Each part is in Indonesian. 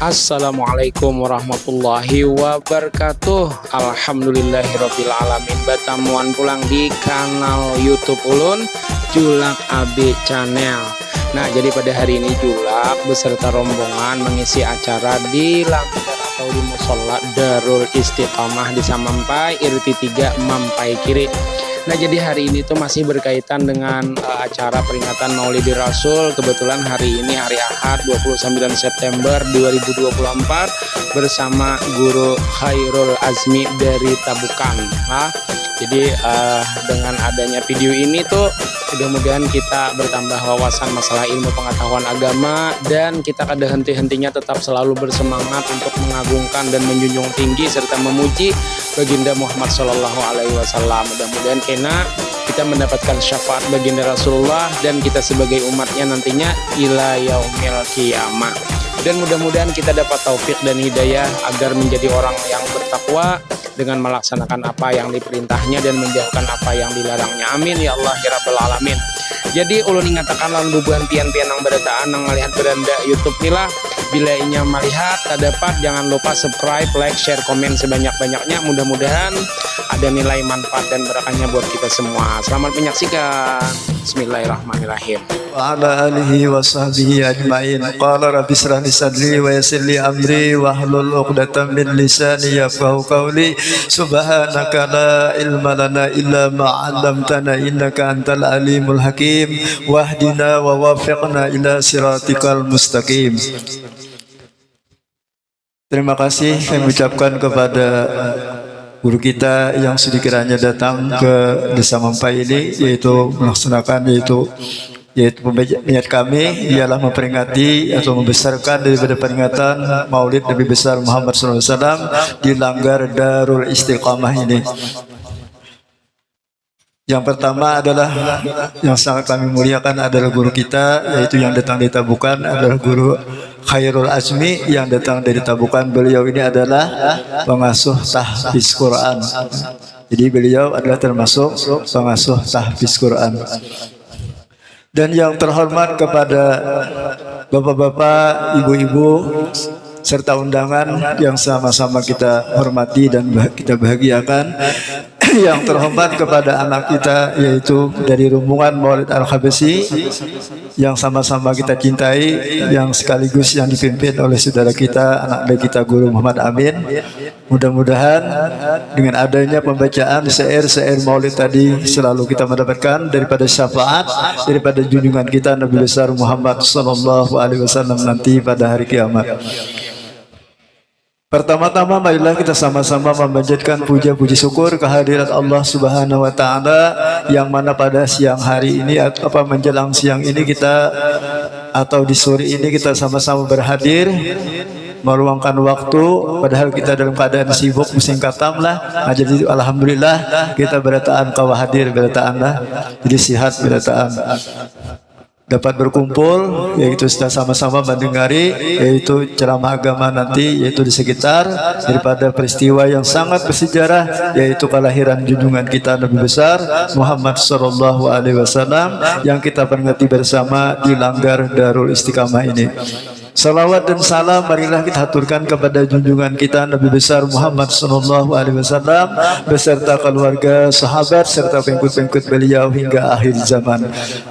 Assalamualaikum warahmatullahi wabarakatuh. Alhamdulillahirabbil alamin. Batamuan pulang di kanal YouTube Ulun Julak AB Channel. Nah, jadi pada hari ini Julak beserta rombongan mengisi acara di Langgar atau di Musola Darul Istiqomah di Samampai RT 3 Mampai Kiri. Nah, jadi hari ini tuh masih berkaitan dengan acara peringatan Maulidin Rasul. Kebetulan hari ini hari Ahad 29 September 2024 bersama Guru Khairul Azmi dari Tabukan. Nah, jadi dengan adanya video ini tuh mudah-mudahan kita bertambah wawasan masalah ilmu pengetahuan agama, dan kita kada henti-hentinya tetap selalu bersemangat untuk mengagungkan dan menjunjung tinggi serta memuji baginda Muhammad Shallallahu Alaihi Wasallam. Mudah-mudahan kena kita mendapatkan syafaat baginda Rasulullah dan kita sebagai umatnya nantinya ila yaumil qiyamah. Dan mudah-mudahan kita dapat taufik dan hidayah agar menjadi orang yang bertakwa dengan melaksanakan apa yang diperintahnya dan menjauhkan apa yang dilarangnya. Amin ya Allah ya Rabbal alamin. Jadi ulun ingatakan lawan bubuhan pian-pian yang berataan yang melihat beranda YouTube nilah. Bila inya melihat tak dapat, jangan lupa subscribe, like, share, komen sebanyak-banyaknya. Mudah-mudahan ada nilai manfaat dan berkahnya buat kita semua. Selamat menyaksikan. Bismillahirrahmanirrahim. Wa ala alihi wa sahbihi ajma'in. Qala rabbi israh li sadri wa yassir li amri wahlul 'uqdatam min lisani yafqahu qawli. Subhanaka la ilma lana illa ma 'allamtana innaka antal alimul hakim. Wahdina wa wafiqna ila siratikal mustaqim. Terima kasih saya ucapkan kepada guru kita yang sedikiranya datang ke Desa Mampai ini, yaitu melaksanakan yaitu niat kami ialah memperingati atau membesarkan daripada peringatan Maulid Nabi besar Muhammad SAW di Langgar Darul Istiqomah ini. Yang pertama adalah yang sangat kami muliakan adalah guru kita, yaitu yang datang dari Tabukan adalah Guru Khairul Azmi yang datang dari Tabukan. Beliau ini adalah pengasuh tahfiz Quran. Jadi beliau adalah termasuk pengasuh tahfiz Quran. Dan yang terhormat kepada bapak-bapak, ibu-ibu serta undangan yang sama-sama kita hormati dan kita bahagiakan. Yang terhormat kepada anak kita, yaitu dari rombongan Maulid Al-Habsyi yang sama-sama kita cintai, yang sekaligus yang dipimpin oleh saudara kita, anak baik kita Guru Muhammad Amin. Mudah-mudahan dengan adanya pembacaan syair-syair Maulid tadi selalu kita mendapatkan daripada syafaat daripada junjungan kita Nabi besar Muhammad Sallallahu Alaihi Wasallam nanti pada hari kiamat. Pertama-tama marilah kita sama-sama memanjatkan puja-puji syukur kehadirat Allah Subhanahu wa taala yang mana pada siang hari ini atau menjelang siang ini kita atau di sore ini kita sama-sama berhadir meluangkan waktu, padahal kita dalam keadaan sibuk musim katam lah. Nah, jadi alhamdulillah kita berataan kau hadir berataan lah. Jadi sihat berataan dapat berkumpul, yaitu sudah sama-sama mendengari yaitu ceramah agama nanti, yaitu di sekitar daripada peristiwa yang sangat bersejarah, yaitu kelahiran junjungan kita Nabi besar Muhammad Sallallahu Alaihi Wasallam yang kita peringati bersama di Langgar Darul Istiqomah ini. Salawat dan salam marilah kita haturkan kepada junjungan kita Nabi besar Muhammad Sallallahu Alaihi Wasallam beserta keluarga, sahabat serta pengikut-pengikut beliau hingga akhir zaman.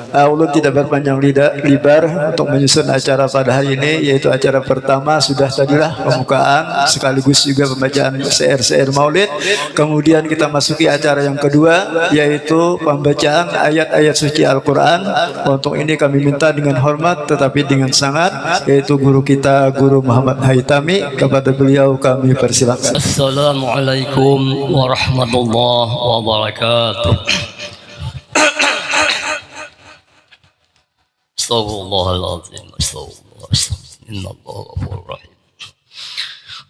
Ulun tidak berpanjang lebar untuk menyusun acara pada hari ini, yaitu acara pertama sudah tadilah pembukaan sekaligus juga pembacaan syair-syair Maulid. Kemudian kita masuki acara yang kedua, yaitu pembacaan ayat-ayat suci Al-Quran. Untuk ini kami minta dengan hormat tetapi dengan sangat, yaitu guru kita Guru Muhammad Haitami. Kepada beliau kami persilakan. Assalamualaikum warahmatullahi wabarakatuh. Astaghfirullahaladzim. Astaghfirullah. Innallaha ghafurur rahim.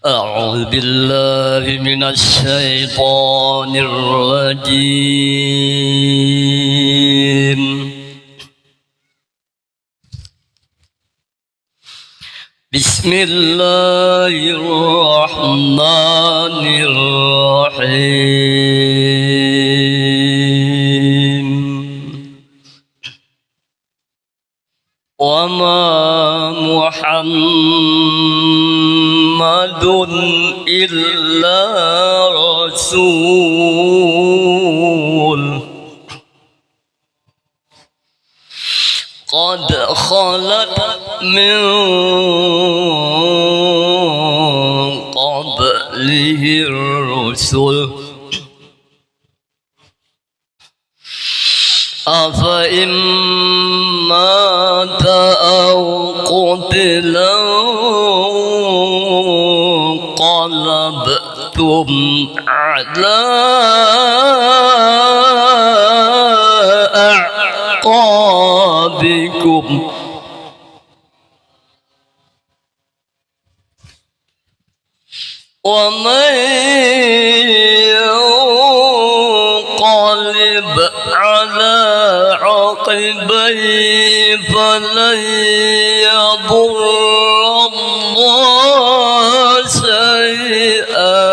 A'udzu billahi minasy syaithanir rajim. Bismillahirrahmanirrahim. Wa ma Muhammad إلا رسول قد خلت من قبله الرسل أفإن مات أو قتلا انقلبتم على أعقابكم ومن ينقلب على عقبيه فلن يضر الله شيئا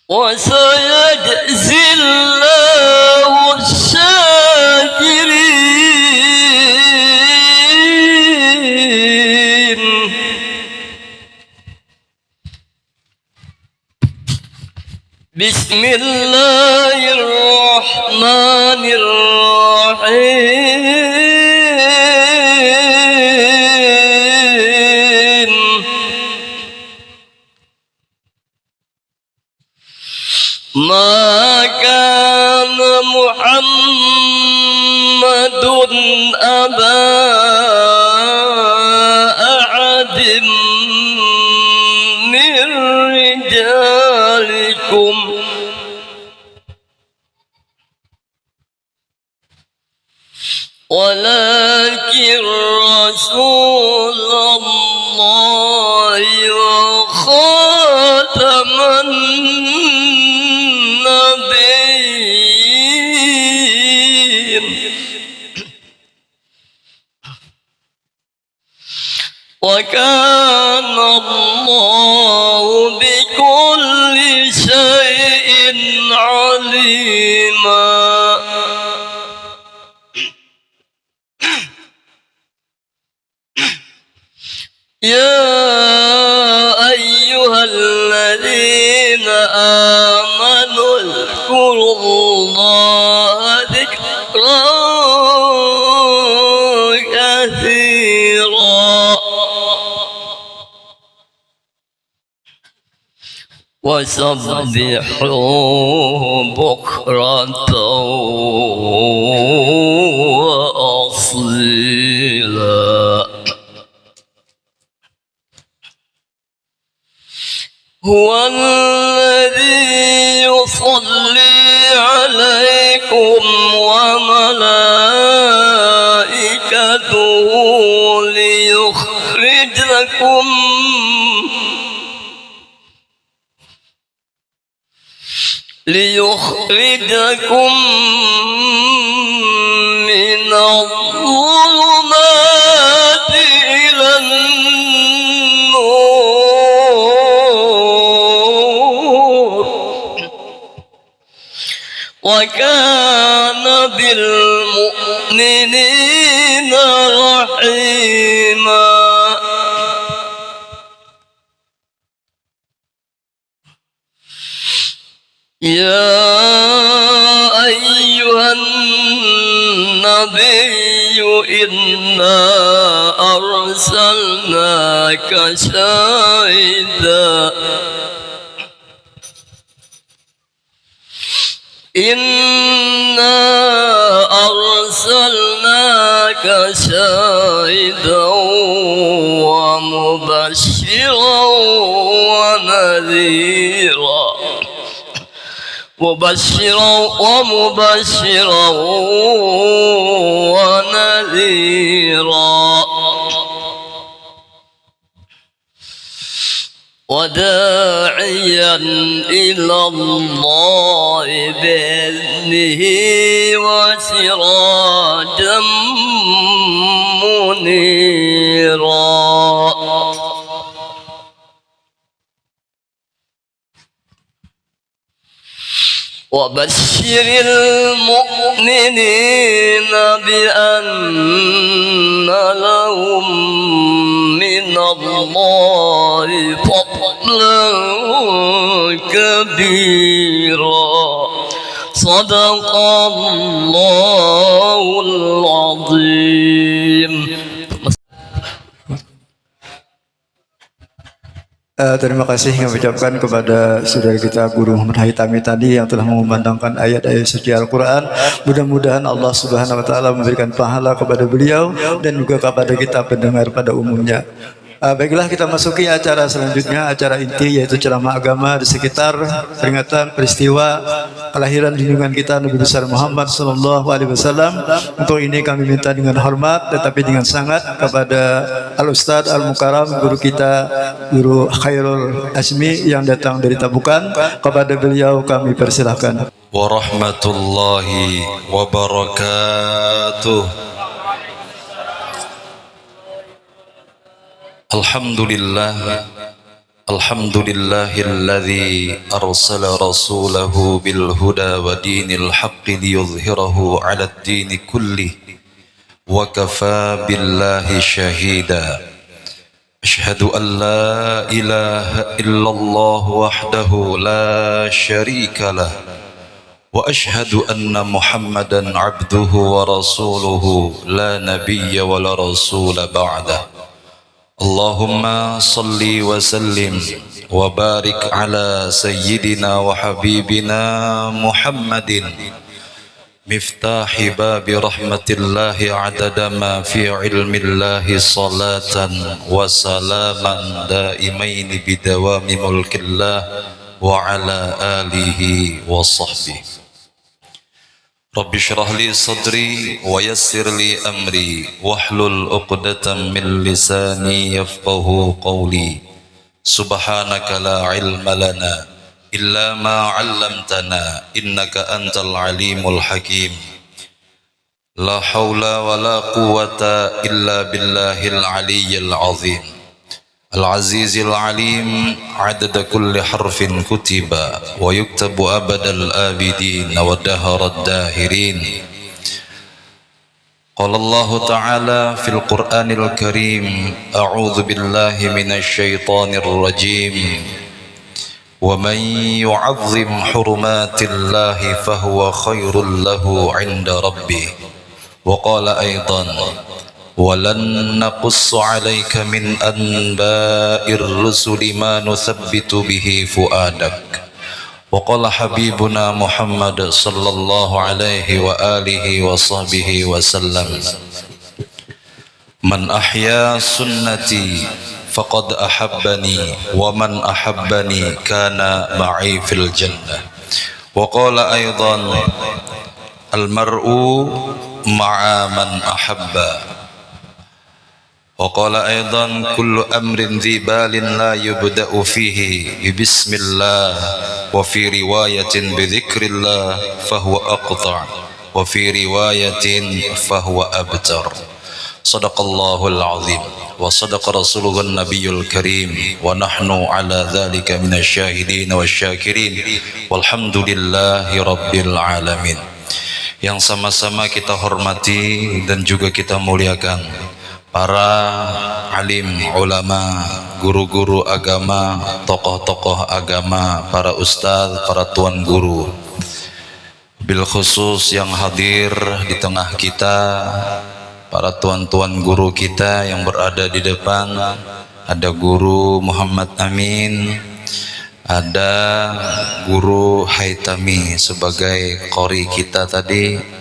وسيجزي الله الشاكرين. بسم الله الرحمن الرحيم ما كان محمد أبا أحد من رجالكم ولكن رسول الله وخاتم النبيين وكان الله بكل شيء عليما. يا أيها الذين آمنوا اذكروا الله ذكرا كثيرا وسبحوه بكرة وأصيلا. هو الذي يصلي عليكم وملائكته ليخرجكم من الظلمات إلى النور وكان بالمؤمنين رحيما. يا أيها النبي إنا أرسلناك شاهدا ومبشرا ونذيرا وداعيا إلى الله بإذنه وسراجا منيرا. وبشر المؤمنين بأن لهم لهم من الله فضلا كبيرا صدق الله العظيم. Terima kasih kami ucapkan kepada saudara kita Guru Muhammad Haitami tadi yang telah mengumandangkan ayat-ayat suci Al-Quran. Mudah-mudahan Allah Subhanahu Wa Taala memberikan pahala kepada beliau dan juga kepada kita pendengar pada umumnya. Baiklah, kita masuki acara selanjutnya, acara inti yaitu ceramah agama di sekitar peringatan peristiwa kelahiran junjungan kita Nabi besar Muhammad sallallahu alaihi wasallam. Untuk ini kami minta dengan hormat tetapi dengan sangat kepada Al-Ustaz Al-Mukarram, guru kita, Guru Khairul Asmi yang datang dari Tabukan. Kepada beliau kami persilahkan. Warahmatullahi wabarakatuh. Alhamdulillahilladzi arsala rasulahu bil huda wa dinil haqqi liyudhhirahu 'alad dini kullih wa kafa billahi shahida. Asyhadu an la ilaha illallah wahdahu la syarika lah wa asyhadu anna Muhammadan 'abduhu wa rasuluhu la nabiyya wa la rasula ba'dah. Allahumma salli wa sallim wa barik ala sayyidina wa habibina Muhammadin miftahi babi rahmatillahi adada ma fi ilmillahi salatan wa salaman daimaini bidawami mulkillah wa ala alihi wa sahbihi. Rabbi syrah li sadri wa yassir li amri wahlul 'uqdatam min lisani yafqahu qawli. Subhanaka la ilma lana illa ma 'allamtana innaka antal alimul hakim. La haula wa la quwwata illa billahil aliyyil azim. Al-Azizil Alim adada kulli harfin kutiba wa yuktabu abadal abidin wa daharad dahirin. Qala Allah Ta'ala fil Qur'anil Karim, a'udzu billahi minasy syaithanir rajim. Wa man yu'azzim hurumatillahi fahuwa khairul lahu 'inda rabbih. Wa qala aidan ولن نقص عليك من أنباء الرسل ما نثبت به فؤادك. وقال حبيبنا محمد صلى الله عليه وآله وصحبه وسلم من أحيا سنتي فقد أحبني ومن أحبني كان معي في الجنة. وقال أيضا المرء مع من أحب. وقال أيضا كل أمر ذي بال لا يبدأ فيه ببسم الله وفي رواية بذكر الله فهو أقطع وفي رواية فهو أبتر. صدق الله العظيم وصدق رسوله النبي الكريم ونحن على ذلك من الشاهدين والشاكرين والحمد لله رب العالمين. Yang sama-sama kita hormati dan juga kita muliakan para alim, ulama, guru-guru agama, tokoh-tokoh agama, para ustadz, para tuan guru, bil khusus yang hadir di tengah kita, para tuan-tuan guru kita yang berada di depan. Ada guru Muhammad Amin, ada guru Haitami sebagai qori kita tadi,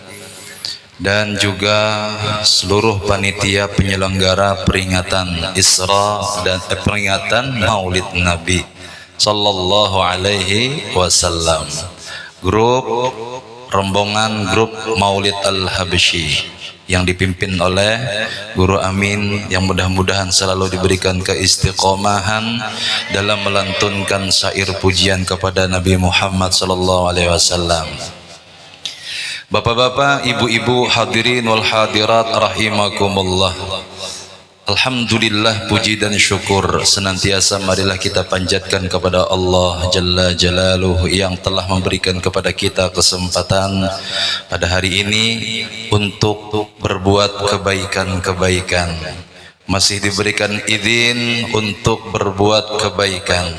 dan juga seluruh panitia penyelenggara peringatan Isra dan peringatan Maulid Nabi sallallahu alaihi wasallam. Grup rombongan grup Maulid Al-Habsyi yang dipimpin oleh Guru Amin, yang mudah-mudahan selalu diberikan keistiqomahan dalam melantunkan syair pujian kepada Nabi Muhammad sallallahu alaihi wasallam. Bapak-bapak, ibu-ibu, hadirin wal hadirat rahimakumullah. Alhamdulillah, puji dan syukur senantiasa marilah kita panjatkan kepada Allah Jalla Jalaluh yang telah memberikan kepada kita kesempatan pada hari ini untuk berbuat kebaikan-kebaikan, masih diberikan izin untuk berbuat kebaikan,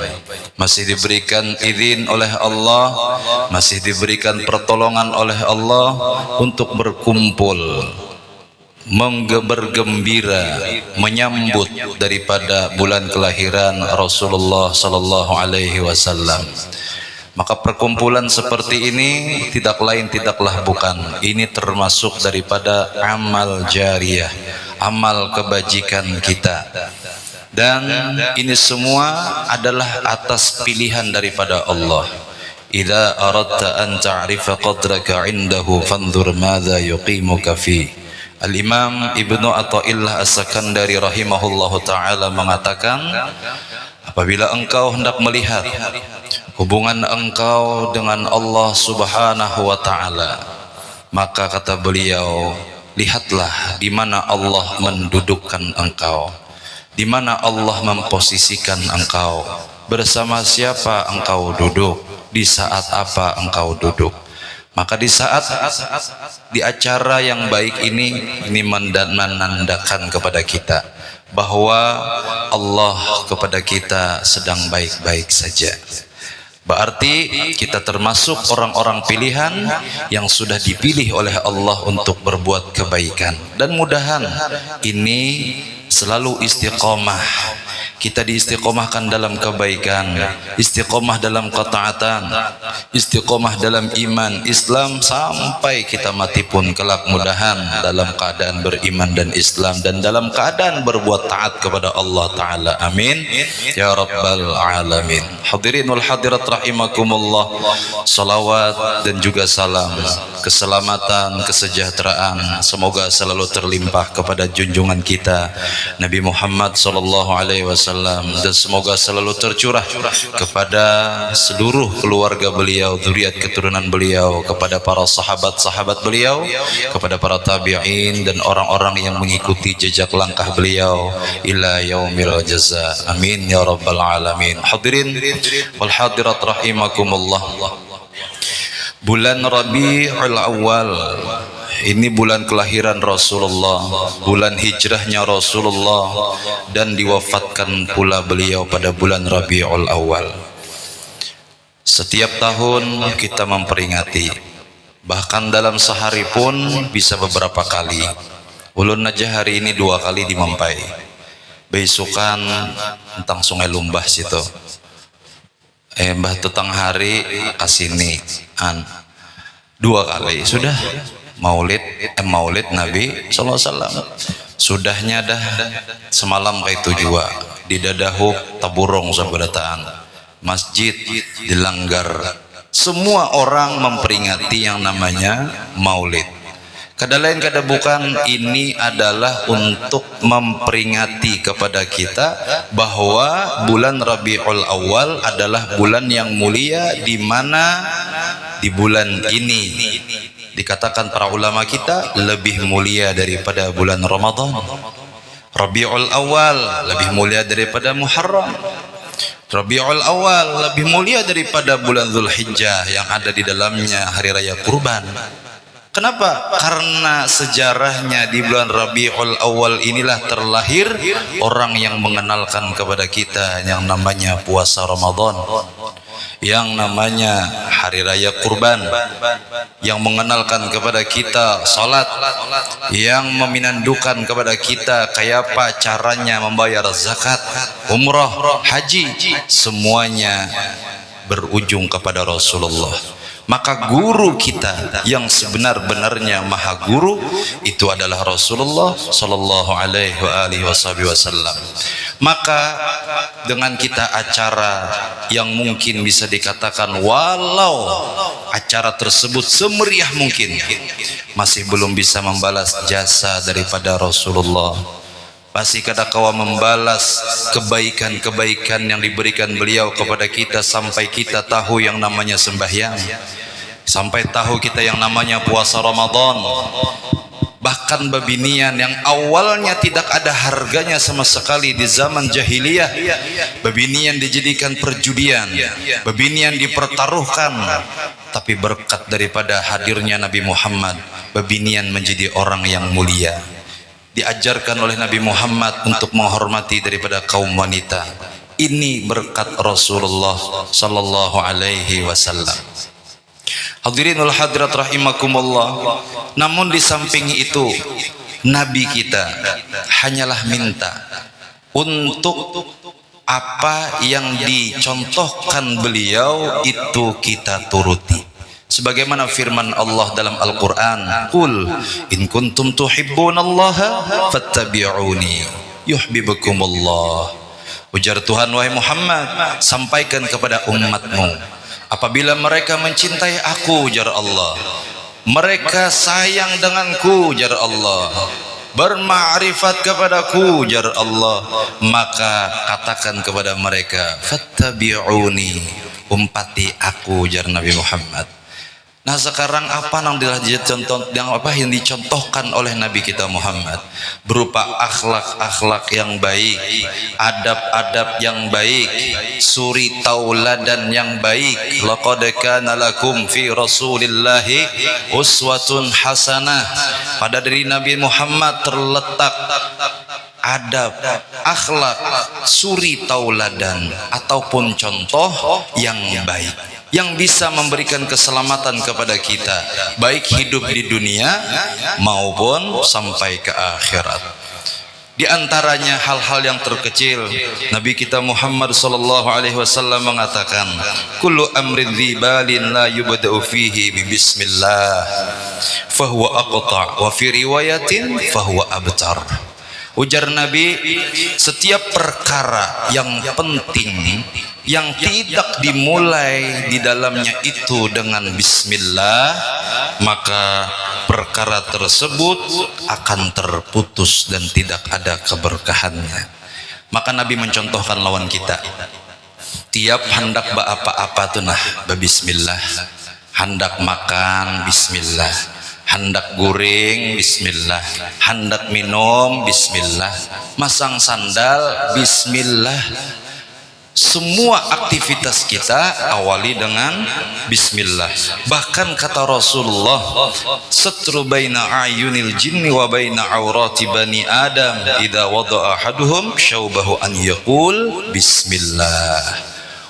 masih diberikan izin oleh Allah, masih diberikan pertolongan oleh Allah untuk berkumpul, bergembira, menyambut daripada bulan kelahiran Rasulullah sallallahu alaihi wasallam. Maka perkumpulan seperti ini tidak lain tidaklah bukan, ini termasuk daripada amal jariyah, amal kebajikan kita. Dan ini semua adalah atas pilihan daripada Allah. Idza aradta an ta'rifa qadraka 'indahu fanzur madza yuqimuka fi. Al-Imam Ibnu Athaillah As-Sakandari rahimahullahu taala mengatakan, apabila engkau hendak melihat hubungan engkau dengan Allah Subhanahu wa taala, maka kata beliau, lihatlah di mana Allah mendudukkan engkau, di mana Allah memposisikan engkau, bersama siapa engkau duduk, di saat apa engkau duduk. Maka di saat di acara yang baik ini menandakan kepada kita bahwa Allah kepada kita sedang baik-baik saja. Berarti kita termasuk orang-orang pilihan yang sudah dipilih oleh Allah untuk berbuat kebaikan. Dan mudahan ini selalu istiqomah. Kita diistiqomahkan dalam kebaikan, istiqomah dalam ketaatan, istiqomah dalam iman Islam sampai kita mati pun kelak, mudahan dalam keadaan beriman dan Islam dan dalam keadaan berbuat taat kepada Allah Ta'ala. Amin ya Rabbal Alamin. Hadirin wal hadirat rahimakumullah, salawat dan juga salam keselamatan, kesejahteraan semoga selalu terlimpah kepada junjungan kita Nabi Muhammad sallallahu alaihi wasallam, dan semoga selalu tercurah kepada seluruh keluarga beliau, zuriat keturunan beliau, kepada para sahabat-sahabat beliau, kepada para tabi'in dan orang-orang yang mengikuti jejak langkah beliau ila yaumil jaza. Amin ya rabbal alamin. Hadirin wal hadirat rahimakumullah, bulan Rabiul Awal ini bulan kelahiran Rasulullah, bulan hijrahnya Rasulullah, dan diwafatkan pula beliau pada bulan Rabiul Awal. Setiap tahun kita memperingati, bahkan dalam sehari pun bisa beberapa kali. Ulun aja hari ini 2 kali di Mampai, besukan tentang Sungai Lumbah situ, mbah tutang hari kasini 2 kali sudah maulid Nabi sallallahu alaihi wasallam. Sudahnya dah semalam kayak itu juga di Dadahuk Taburong sabadataan, masjid dilanggar. Semua orang memperingati yang namanya maulid. Kada lain kada bukan, ini adalah untuk memperingati kepada kita bahwa bulan Rabiul Awal adalah bulan yang mulia, di mana di bulan ini dikatakan para ulama kita lebih mulia daripada bulan Ramadan. Rabiul Awal lebih mulia daripada Muharram. Rabiul Awal lebih mulia daripada bulan Zulhijjah yang ada di dalamnya hari raya kurban. Kenapa? Karena sejarahnya di bulan Rabiul Awal inilah terlahir orang yang mengenalkan kepada kita yang namanya puasa Ramadan, yang namanya hari raya kurban, yang mengenalkan kepada kita salat, yang meminandukan kepada kita kayak apa caranya membayar zakat, umrah, haji, semuanya berujung kepada Rasulullah. Maka guru kita yang sebenar-benarnya maha guru itu adalah Rasulullah sallallahu alaihi wasallam. Maka dengan kita acara yang mungkin bisa dikatakan walau acara tersebut semeriah mungkin, masih belum bisa membalas jasa daripada Rasulullah. Masih kada kawa membalas kebaikan-kebaikan yang diberikan beliau kepada kita, sampai kita tahu yang namanya sembahyang, sampai tahu kita yang namanya puasa Ramadan. Bahkan babinian yang awalnya tidak ada harganya sama sekali di zaman jahiliyah, babinian dijadikan perjudian, babinian dipertaruhkan, tapi berkat daripada hadirnya Nabi Muhammad, babinian menjadi orang yang mulia. diajarkan oleh Nabi Muhammad untuk menghormati daripada kaum wanita. Ini berkat Rasulullah sallallahu alaihi wasallam. Hadirin wal hadirat rahimakumullah. Namun di samping itu, Nabi kita hanyalah minta untuk apa yang dicontohkan beliau itu kita turuti. Sebagaimana firman Allah dalam Al-Quran, Qul in kuntum tuhibbunallaha fattabi'uni yuhibbukumullah. Ujar Tuhan, wahai Muhammad, sampaikan kepada umatmu, apabila mereka mencintai aku, ujar Allah, mereka sayang denganku, ujar Allah, bermakrifat kepadaku, ujar Allah, maka katakan kepada mereka, fattabi'uni, umpati aku, ujar Nabi Muhammad. Nah sekarang apa yang dicontohkan oleh Nabi kita Muhammad berupa akhlak-akhlak yang baik, adab-adab yang baik, suri tauladan yang baik. Laqad kana lakum fi Rasulillahi uswatun hasanah. Pada diri Nabi Muhammad terletak adab, akhlak, suri tauladan ataupun contoh yang baik, yang bisa memberikan keselamatan kepada kita, baik hidup di dunia maupun sampai ke akhirat. Di antaranya hal-hal yang terkecil, Nabi kita Muhammad sallallahu alaihi wasallam mengatakan, kullu amrin dzibalin la yubda'u fihi bi bismillah fahuwa aqta' wa fi riwayatin fahuwa abtar. Ujar Nabi, setiap perkara yang penting yang tidak dimulai di dalamnya itu dengan bismillah, maka perkara tersebut akan terputus dan tidak ada keberkahannya. Maka Nabi mencontohkan lawan kita, tiap hendak apa-apa tuh nah bismillah, hendak makan bismillah, hendak guring bismillah, hendak minum bismillah, masang sandal bismillah. Semua aktivitas kita awali dengan bismillah. Bahkan kata Rasulullah, satru baina ayunil jinni wa baina aurati bani adam idza wada'a ahaduhum syaubahu an yaqul bismillah.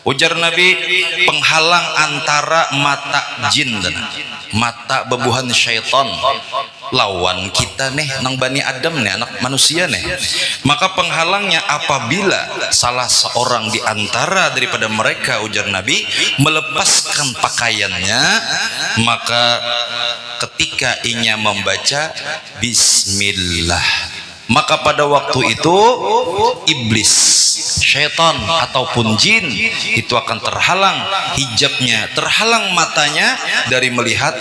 Ujar Nabi, penghalang antara mata jin dan mata bebuhan syaitan lawan kita nih, nang bani Adam nih, anak manusia nih. Maka penghalangnya apabila salah seorang di antara daripada mereka, ujar Nabi, melepaskan pakaiannya, maka ketika ia membaca bismillah, maka pada waktu itu iblis, syaitan ataupun jin itu akan terhalang hijabnya, terhalang matanya dari melihat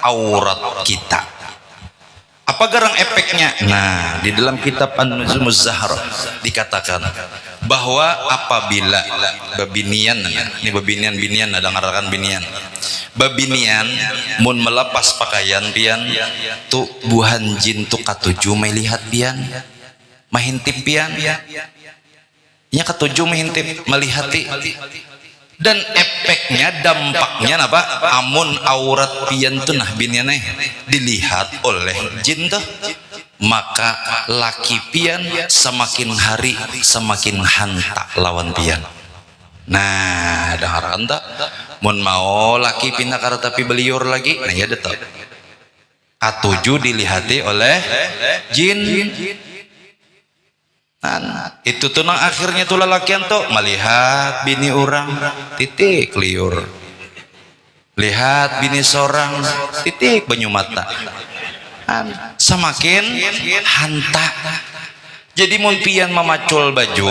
aurat kita. Apa garang efeknya? Nah, di dalam kitab An-Nuzumuz Zahra dikatakan bahwa apabila babinian, ini babinian ada ngarakan binian, babinian mun melepas pakaian pian tu buhan jin tu katuju melihat pian mahintip pian nya katuju mahintip melihati, dan efeknya dampaknya apa? Amun aurat pian tu nah biniannya dilihat oleh jin tuh, maka laki pian semakin hari semakin hantak lawan pian. Nah, dengar anda, mun mau laki pindah karena tapi beliur lagi, nah ya detap. Katuju dilihati oleh jin. Nah, itu tuh nang akhirnya tuh lelakian tuh melihat bini orang titik liur, lihat bini seorang titik banyu mata, semakin hantak. Jadi mun pian memacul baju,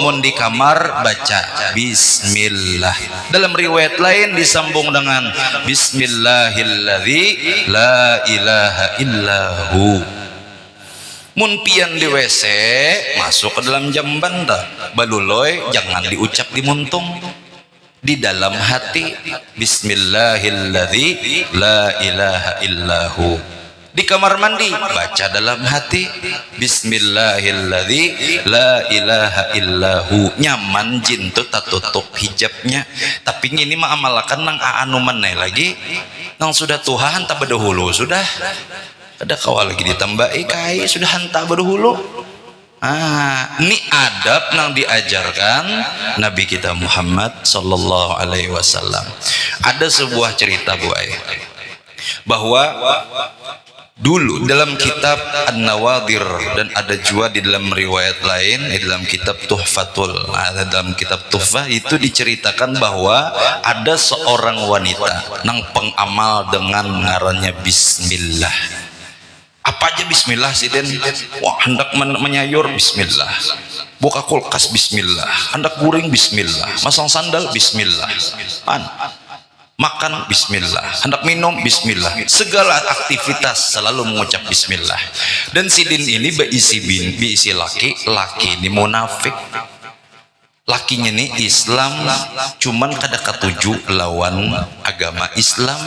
mun di kamar baca bismillah. Dalam riwayat lain disambung dengan bismillahilladzi la ilaha illahu. Mun pian di WC masuk ke dalam jamban dah, baluloy jangan diucap di muntung, di dalam hati bismillahilladzi la ilaha illahu. Di kamar mandi baca dalam hati bismillahilladzi la ilaha illahu. Nyaman jin tuh tak tutup hijabnya, tapi ini mah amalkan nang anu meneh lagi nang sudah Tuhan tak berdahulu sudah Ada kawal lagi ditambah kai sudah hantar berhulu. Ini adab yang diajarkan Nabi kita Muhammad sallallahu alaihi wasallam. Ada sebuah cerita Bu Ai, bahwa dulu dalam kitab An-Nawadir dan ada juga di dalam riwayat lain di dalam kitab Tuhfatul, dalam kitab Tuhfah itu diceritakan bahwa ada seorang wanita nang pengamal dengan ngarannya Bismillah. Apa aja Bismillah sih Den? Wah, hendak menyayur Bismillah, buka kulkas Bismillah, hendak guring Bismillah, masang sandal Bismillah, makan Bismillah, hendak minum Bismillah, segala aktivitas selalu mengucap Bismillah. Dan si Din ini beisi laki ini munafik, lakinya nih Islam, cuman kada ketuju lawan agama Islam.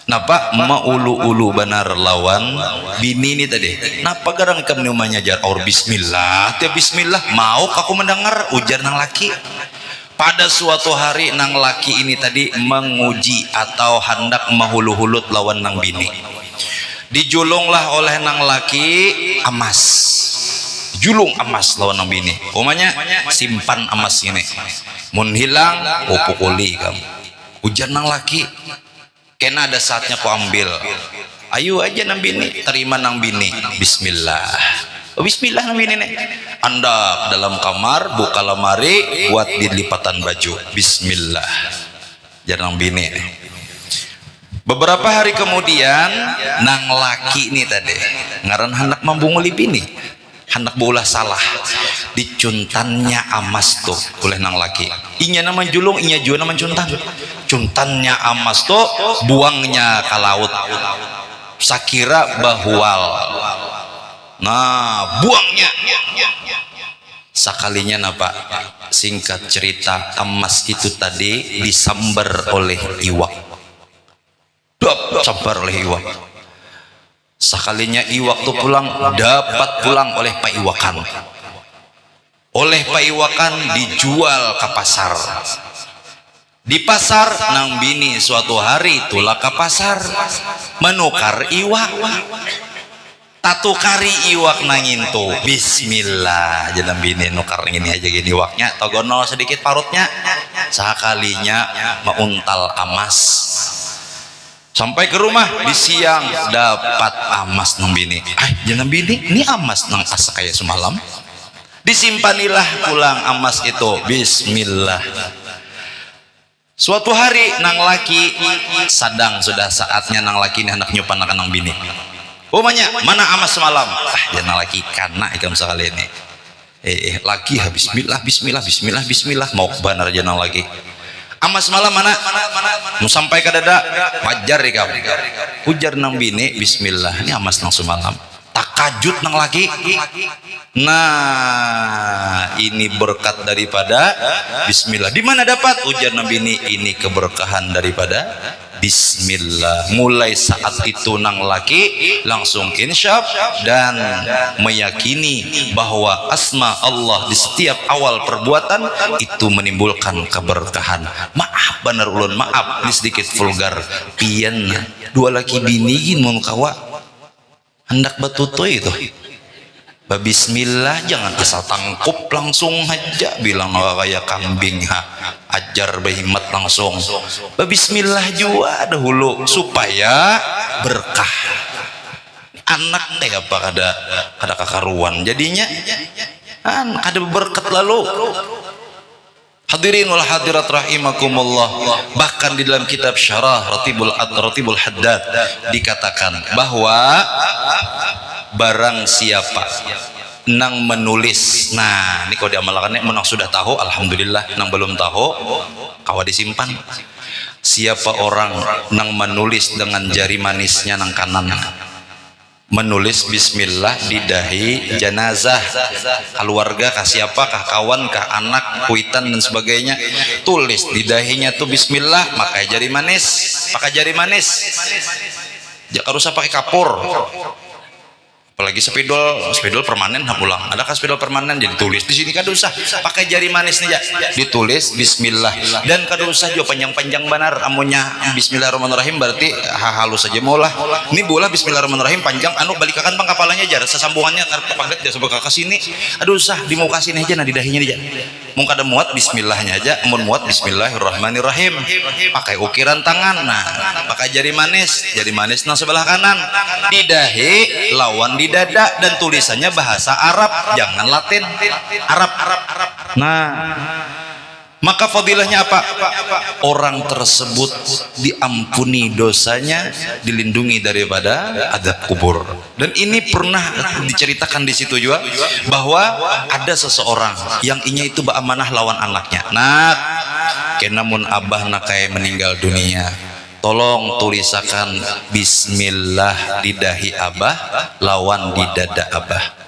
Napa maulu-ulu benar lawan bini ini tadi. Napa garang kamu menyajar or Bismillah, tiap Bismillah mau aku mendengar ujar nang laki. Pada suatu hari nang laki ini tadi menguji atau hendak mahulu-hulut lawan nang bini. Dijulunglah oleh nang laki emas. Julung emas lawan nang bini. Umanya simpan emas ini. Mun hilang, pukuli kamu. Ujar nang laki. Kena ada saatnya ku ambil. Ayo aja nang bini, terima nang bini. Bismillah. Bismillah nang bini nih. Anda dalam kamar buka lemari buat dilipatan baju. Bismillah. Jangan bini. Beberapa hari kemudian nang laki nih tadi ngaran hendak membunguli bini. Hendak bola salah. Dicuntannya emas tuh oleh nang laki. Inya nama julung, inya juga nama cuntan. Cuntannya emas tuh buangnya ke laut. Sakira bahual. Nah, buangnya. Sakalinya napa? Singkat cerita, emas itu tadi disambar oleh iwak. Sambar oleh iwak. Sakalinya iwak tuh pulang, dapat pulang oleh Pak Iwakan. Oleh Pak Iwakan dijual ke pasar. Di pasar nang bini suatu hari tulah ke pasar menukar iwak. Tatu kari iwak nangin tuh Bismillah. Jangan bini nukar ini aja gini iwaknya togonol sedikit parutnya. Sakalinya meuntal emas. Sampai ke rumah di siang dapat emas nang bini. Jangan bini, ini emas nang asa kayak semalam. Disimpanilah pulang emas itu. Bismillah. Suatu hari nang laki sadang sudah saatnya nang laki ini hendak nyupan nang bini. Umanya mana emas semalam? Jangan laki karena ikam sekali ini. Laki Bismillah, Bismillah, Bismillah, Bismillah. Mau benar aja nang laki. Emas malam mana? Mau sampai ke dada wajar ikam. Ujar nang bini Bismillah. Ini emas nang semalam. Takajut nang laki. Nah, ini berkat daripada Bismillah. Di mana dapat? Ujar nang bini, ini keberkahan daripada Bismillah. Mulai saat itu nang laki langsung insyaf dan meyakini bahwa asma Allah di setiap awal perbuatan itu menimbulkan keberkahan. Maaf benar ulun, maaf ini sedikit vulgar. Pian dua laki bini mun kawa hendak batutoy itu. Bismillah, jangan asal tangkup langsung aja bilang kayak kambing ajar behimat langsung. Bismillah juga dahulu supaya berkah. Anak deh apa kada kakaruan jadinya ada berkat lalu. Hadirin wal hadirat rahimakumullah. Bahkan di dalam kitab Syarah Ratibul Haddad dikatakan bahwa barang siapa nang menulis, nah ini kalau diamalkannya menang sudah tahu alhamdulillah, nang belum tahu kawa disimpan. Siapa orang nang menulis dengan jari manisnya nang kanan, menulis Bismillah di dahi jenazah keluarga kah siapa kah kawan kah anak kuitan dan sebagainya, tulis di dahinya tuh Bismillah, pakai jari manis, jangan usah pakai kapur. Apalagi spidol permanen pulang. Adakah spidol permanen? Jadi tulis di sini kada usah pakai jari manis nih ya. Ditulis bismillah dan kada usah juga panjang-panjang benar amunnya bismillahirrahmanirrahim berarti halus saja maulah. Ini bola bismillahirrahmanirrahim panjang anu balikakan pang kepalanya jar sesambungannya tarik pangkat dia sampai ke sini. Aduh usah di muka sini aja nah di dahinya aja. Mun kada muat bismillahnya aja, mun muat bismillahirrahmanirrahim. Pakai ukiran tangan. Nah, pakai jari manis nang sebelah kanan. Di dahi lawan di dada dan tulisannya bahasa Arab, jangan Latin. Arab. Nah, maka fadilahnya apa? Orang tersebut diampuni dosanya, dilindungi daripada adab kubur. Dan ini pernah diceritakan di situ juga bahwa ada seseorang yang inya itu beramanah lawan anaknya. Nak, kenamun abah nakai meninggal dunia, tolong tulisakan bismillah di dahi abah lawan di dada abah.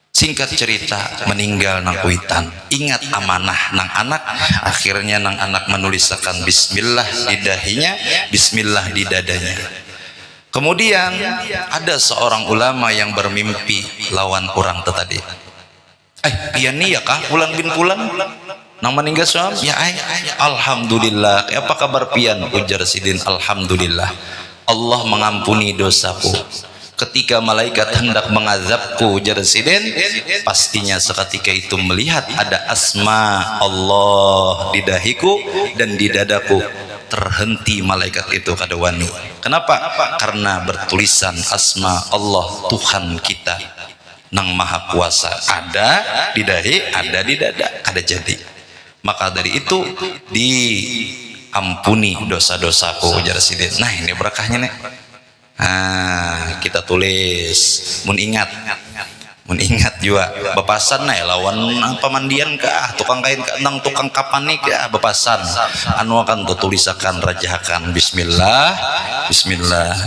Singkat cerita meninggal nang kuitan, ingat amanah nang anak, akhirnya nang anak menulisakan bismillah di dahinya, bismillah di dadanya. Kemudian ada seorang ulama yang bermimpi lawan orang tadi. Pian nih ya kah pulan bin pulan nang meninggal suami ya alhamdulillah. Apa kabar pian? Ujar sidin, alhamdulillah Allah mengampuni dosaku. Ketika malaikat hendak mengazabku, ujar sidin, pastinya seketika itu melihat ada asma Allah di dahiku dan di dadaku. Terhenti malaikat itu kada wani. Kenapa? Karena bertulisan asma Allah Tuhan kita nang maha kuasa, ada di dahi, ada di dada, kada jadi. Maka dari itu diampuni dosa-dosaku, ujar sidin. Nah ini berkahnya nih. Kita tulis mun ingat juga bepasan nah lawan pemandian kah tukang kain kah nang tukang kapan nih kah bepasan anu akan tulisakan rajakan bismillah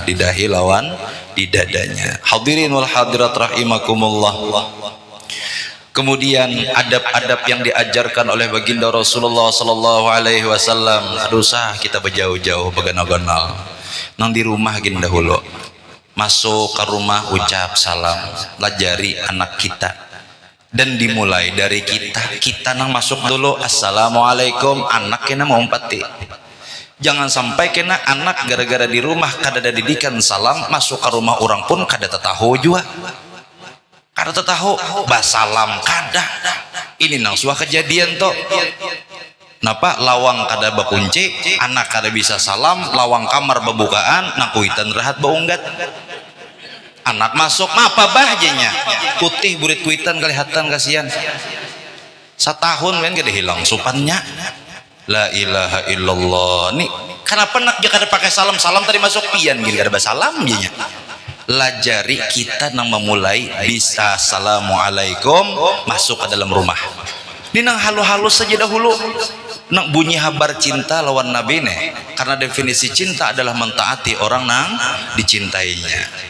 di dahi lawan di dadanya. Hadirin wal hadirat rahimakumullah. Kemudian adab-adab yang diajarkan oleh baginda Rasulullah sallallahu alaihi wasallam. Aduh sah kita berjauh-jauh beganal-ganal nang di rumah gini dahulu masuk ke rumah ucap salam lajari anak kita dan dimulai dari kita nang masuk dulu assalamualaikum anak kena mau empati. Jangan sampai kena anak gara-gara di rumah kada ada didikan salam masuk ke rumah orang pun kada tetahu juga kada tetahu basalam kada. Ini nang suah kejadian toh. Napa lawang kada bakunci, anak kada bisa salam, lawang kamar bebukaan, nakuitan rehat baunggat. Anak masuk, apa bahjanya? Putih burit kuitan kelihatan kasihan. Setahun kan kada hilang supannya. La ilaha illallah. Nih, kenapa nak dia kada pakai salam tadi masuk pian gini kada basalam janya. Lajari kita nang memulai bisa assalamualaikum masuk ke dalam rumah. Ini nang halus-halus saja dahulu. Nak bunyi habar cinta lawan Nabi nih, karena definisi cinta adalah mentaati orang nang dicintainya.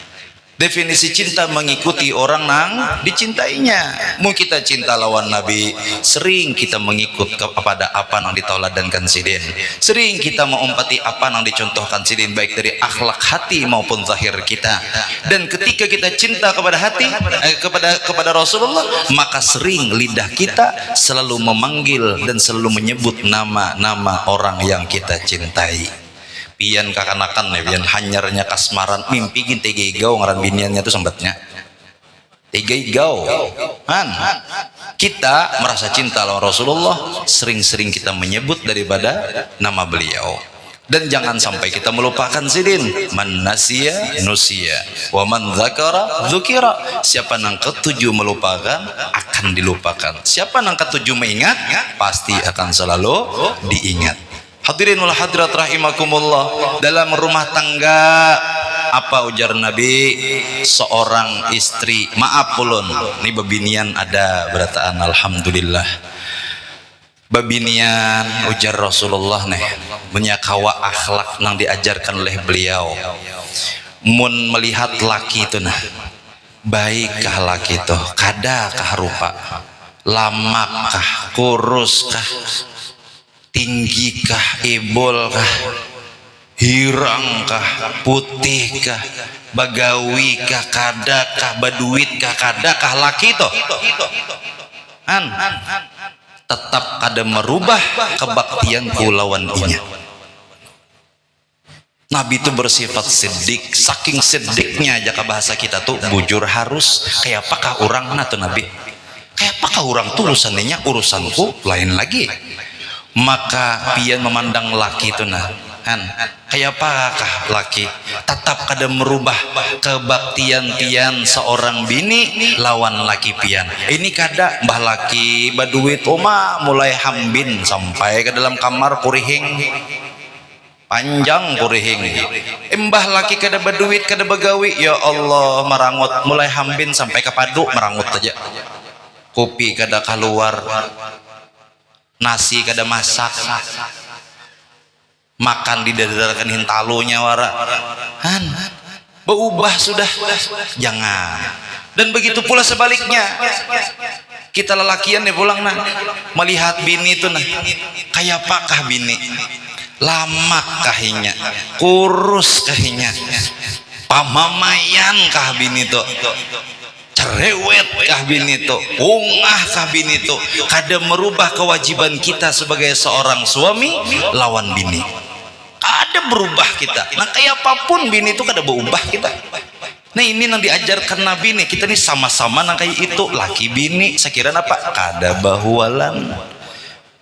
Definisi cinta mengikuti orang nang dicintainya. Mau kita cinta lawan Nabi, sering kita mengikut kepada apa yang ditauladankan sidin. Sering kita mengumpati apa yang dicontohkan sidin baik dari akhlak hati maupun zahir kita. Dan ketika kita cinta kepada hati kepada Rasulullah, maka sering lidah kita selalu memanggil dan selalu menyebut nama-nama orang yang kita cintai. Pian kakanakan nih, pian hanyarnya kasmaran mimpi gin tegegau ngaran biniannya tuh sembatnya tegegau kita merasa cinta lawan Rasulullah, sering-sering kita menyebut daripada nama beliau. Dan jangan sampai kita melupakan sidin, man nasiya nusiya wa man dzakara dzukira. Siapa nang ketujuh melupakan akan dilupakan, siapa nang ketujuh mengingat pasti akan selalu diingat. Hadirin wal hadirat rahimakumullah. Dalam rumah tangga apa ujar Nabi? Seorang istri, maaf pulun, ini babinian ada berataan alhamdulillah. Babinian ujar Rasulullah nih, menyakawa akhlak nang diajarkan oleh beliau. Mun melihat laki itu nah, baikkah laki itu, kadakah rupa, lamakah, kuruskah, tinggikah, ibolkah, hirang kah, putih kah, bagawi kah, kada kah, baduit kah, kada kah, laki toh tetap kada merubah kebaktian kulawan inya. Nabi itu bersifat siddiq, saking siddiknya aja ke bahasa kita tuh bujur harus. Kayak apakah orang nah tuh Nabi, kayak apakah orang tuh urusannya urusanku lain lagi. Maka pian memandang laki itu nah kayak apakah laki tetap kada merubah kebaktian pian seorang bini lawan laki pian. Ini kada mbah laki baduit oma mulai hambin sampai ke dalam kamar purihing panjang purihing. Mbah laki kada baduit kada begawi, ya Allah merangut mulai hambin sampai ke padu merangut aja. Kopi kada keluar, nasi kada masak, makan didadarkan hintalunya wara berubah sudah. Jangan. Dan begitu pula sebaliknya, kita lelakian nih pulang nah melihat bini itu nah kayak apakah bini, lama kahinya, kurus kahinya, pamamayan kah bini tuh, cerewet kah bini tuh, ungah kah bini tuh. Kada merubah kewajiban kita sebagai seorang suami lawan bini, kada berubah kita. Nah kayak apapun bini itu kada berubah kita. Nah ini yang diajarkan Nabi nih, kita nih sama-sama nang kayak itu laki bini. Sekiranya apa kada bahualan.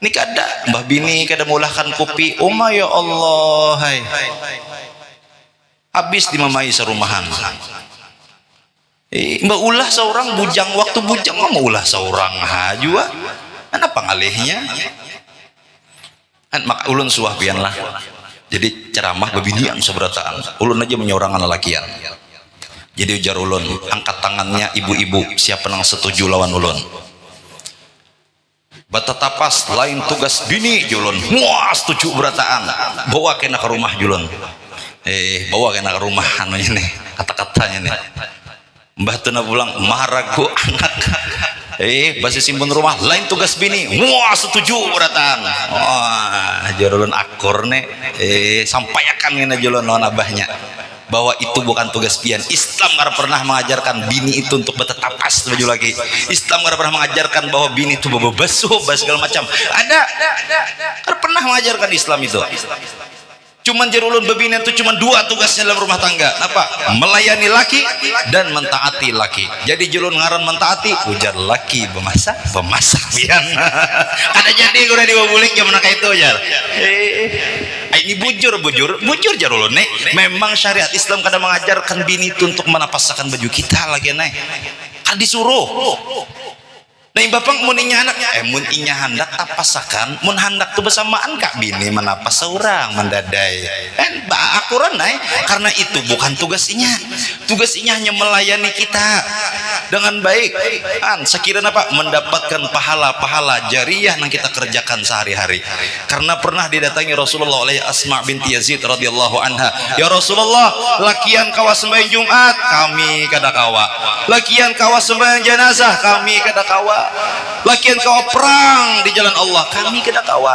Ini kada mbah bini kada mulahkan kopi oma, ya Allah hai habis dimamai serumahan. Mbak ulah seorang bujang, waktu bujang mau ulah seorang jua apa ngalihnya maka ulun suah pian lah. Jadi ceramah bebinian seberataan ulun aja menyorang lelakian. Jadi ujar ulun, angkat tangannya ibu-ibu siapa nang setuju lawan ulun. Batatapas lain tugas bini julun, wah setuju berataan, bawa kena ke rumah julun. Bawa kena ke rumah anunya nih, kata-katanya nih. Mbah tuna pulang maragu anak. Basi simpun rumah lain tugas bini, wah setuju berataan. Wah julun akur nih, sampaikan ngena julun lawan abahnya bahwa itu bukan tugas pian. Islam tidak pernah mengajarkan bini itu untuk bertetapas baju lagi. Islam tidak pernah mengajarkan bahwa bini itu basuh segala macam. Ada tidak pernah mengajarkan Islam itu. Cuman jerulun bebini itu cuma dua tugasnya dalam rumah tangga. Apa? Melayani laki dan mentaati laki. Jadi jerulun ngaran mentaati, ujar laki bemasak pian. Kada jadi udah dibabulik zaman kayak itu jar. Ini bujur jarulun nih. Memang syariat Islam kadang mengajarkan bini itu untuk menapaskan baju kita lagi nih. Kan disuruh. Nah bapak mun inya anak mun inya hendak tapasakan mun hendak tuh bersamaan kak bini menapas seorang mendadai akuran naik karena itu bukan tugas inya hanya melayani kita dengan baik sekiranya apa mendapatkan pahala jariah yang kita kerjakan sehari-hari. Karena pernah didatangi Rasulullah oleh Asma binti Yazid radhiyallahu anha, ya Rasulullah lakian kawa sembahyang Jumat kami kada kawa, lakian kawa sembahyang jenazah kami kada kawa, lakian kawa perang di jalan Allah kami kada kawa,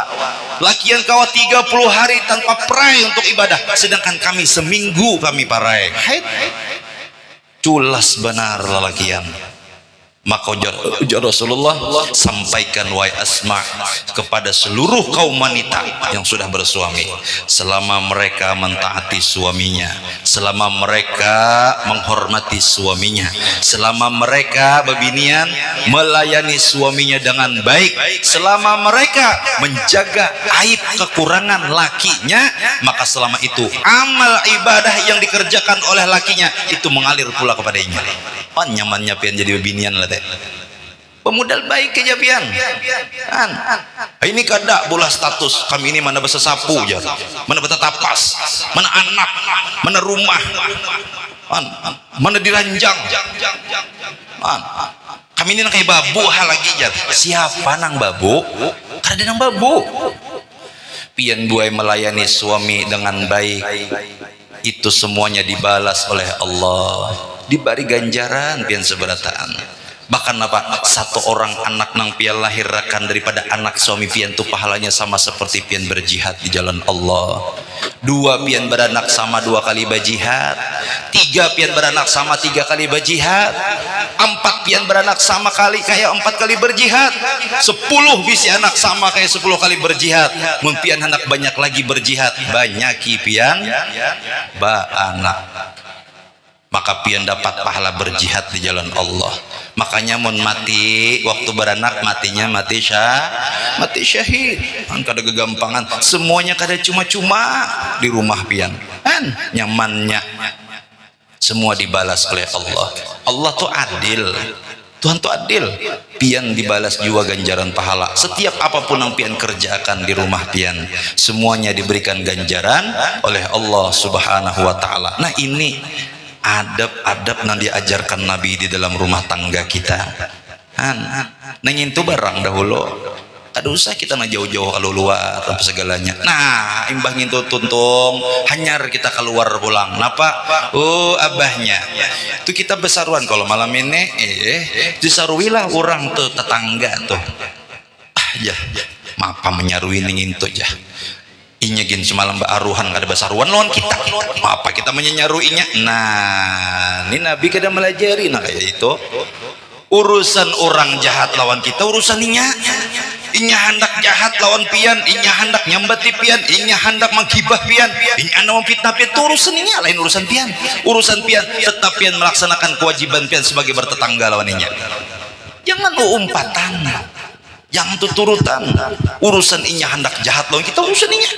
lakian kawa 30 hari tanpa perai untuk ibadah sedangkan kami seminggu kami parai. Culas benar lelakian. Maka ujar Rasulullah, sampaikan wahai Asma kepada seluruh kaum wanita yang sudah bersuami, selama mereka mentaati suaminya, selama mereka menghormati suaminya, selama mereka bebinian melayani suaminya dengan baik, selama mereka menjaga aib kekurangan lakinya, maka selama itu amal ibadah yang dikerjakan oleh lakinya itu mengalir pula kepadanya. Nyamannya pian jadi bebinian lah teh. Pemodal baik aja pian. Ini kada bola status kami ini mana bersesapu ya, mana bertetapas, mana anak, mana rumah, mana diranjang. Kami ini kayak babu hal lagi ya. Siapa nang babu? Kada nang babu. Pian buai melayani suami dengan baik, itu semuanya dibalas oleh Allah, diberi ganjaran pian seberataan. Bahkan apa? Satu orang anak nang pian lahirakan daripada anak suami pian tu pahalanya sama seperti pian berjihad di jalan Allah. 2 pian beranak sama 2 kali berjihad. 3 pian beranak sama 3 kali berjihad. 4 pian beranak sama kali kayak 4 kali berjihad. 10 bisi anak sama kayak 10 kali berjihad. Mun pian anak banyak lagi berjihad, banyaki pian ba anak, maka pian dapat pahala berjihad di jalan Allah. Makanya mun mati waktu beranak, matinya mati syahid. Kan kada gegampangan, semuanya kada cuma-cuma di rumah pian. Kan nyamannya semua dibalas oleh Allah. Allah tuh adil. Tuhan tuh adil. Pian dibalas juga ganjaran pahala. Setiap apapun yang pian kerjakan di rumah pian, semuanya diberikan ganjaran oleh Allah Subhanahu wa taala. Nah, ini adab-adab yang diajarkan Nabi di dalam rumah tangga kita. Nengin itu barang dahulu, ada usah kita na jauh-jauh kalau luar apa segalanya. Nah, imbah ngintu tuntung hanyar kita keluar pulang. Napa? Oh, abahnya itu kita besaruan kalau malam ini disaruilah orang tuh tetangga tuh. Ya mapa menyarui ningin tuh ya. Inya gin semalam mbak aruhan kada basaruan lawan kita. Apa kita menyenyaruinya? Nah, ini Nabi kada melajari. Nah, kayak itu urusan orang jahat lawan kita, urusan inya hendak jahat lawan pian, inya hendak nyambati pian, inya hendak menghibah pian, inya hendak memfitnah pian, itu urusan inya, lain urusan pian. Urusan pian tetap pian melaksanakan kewajiban pian sebagai bertetangga lawan inya. Jangan umpatan, yang tuturutan. Urusan inya hendak jahat lawan kita, urusan inya.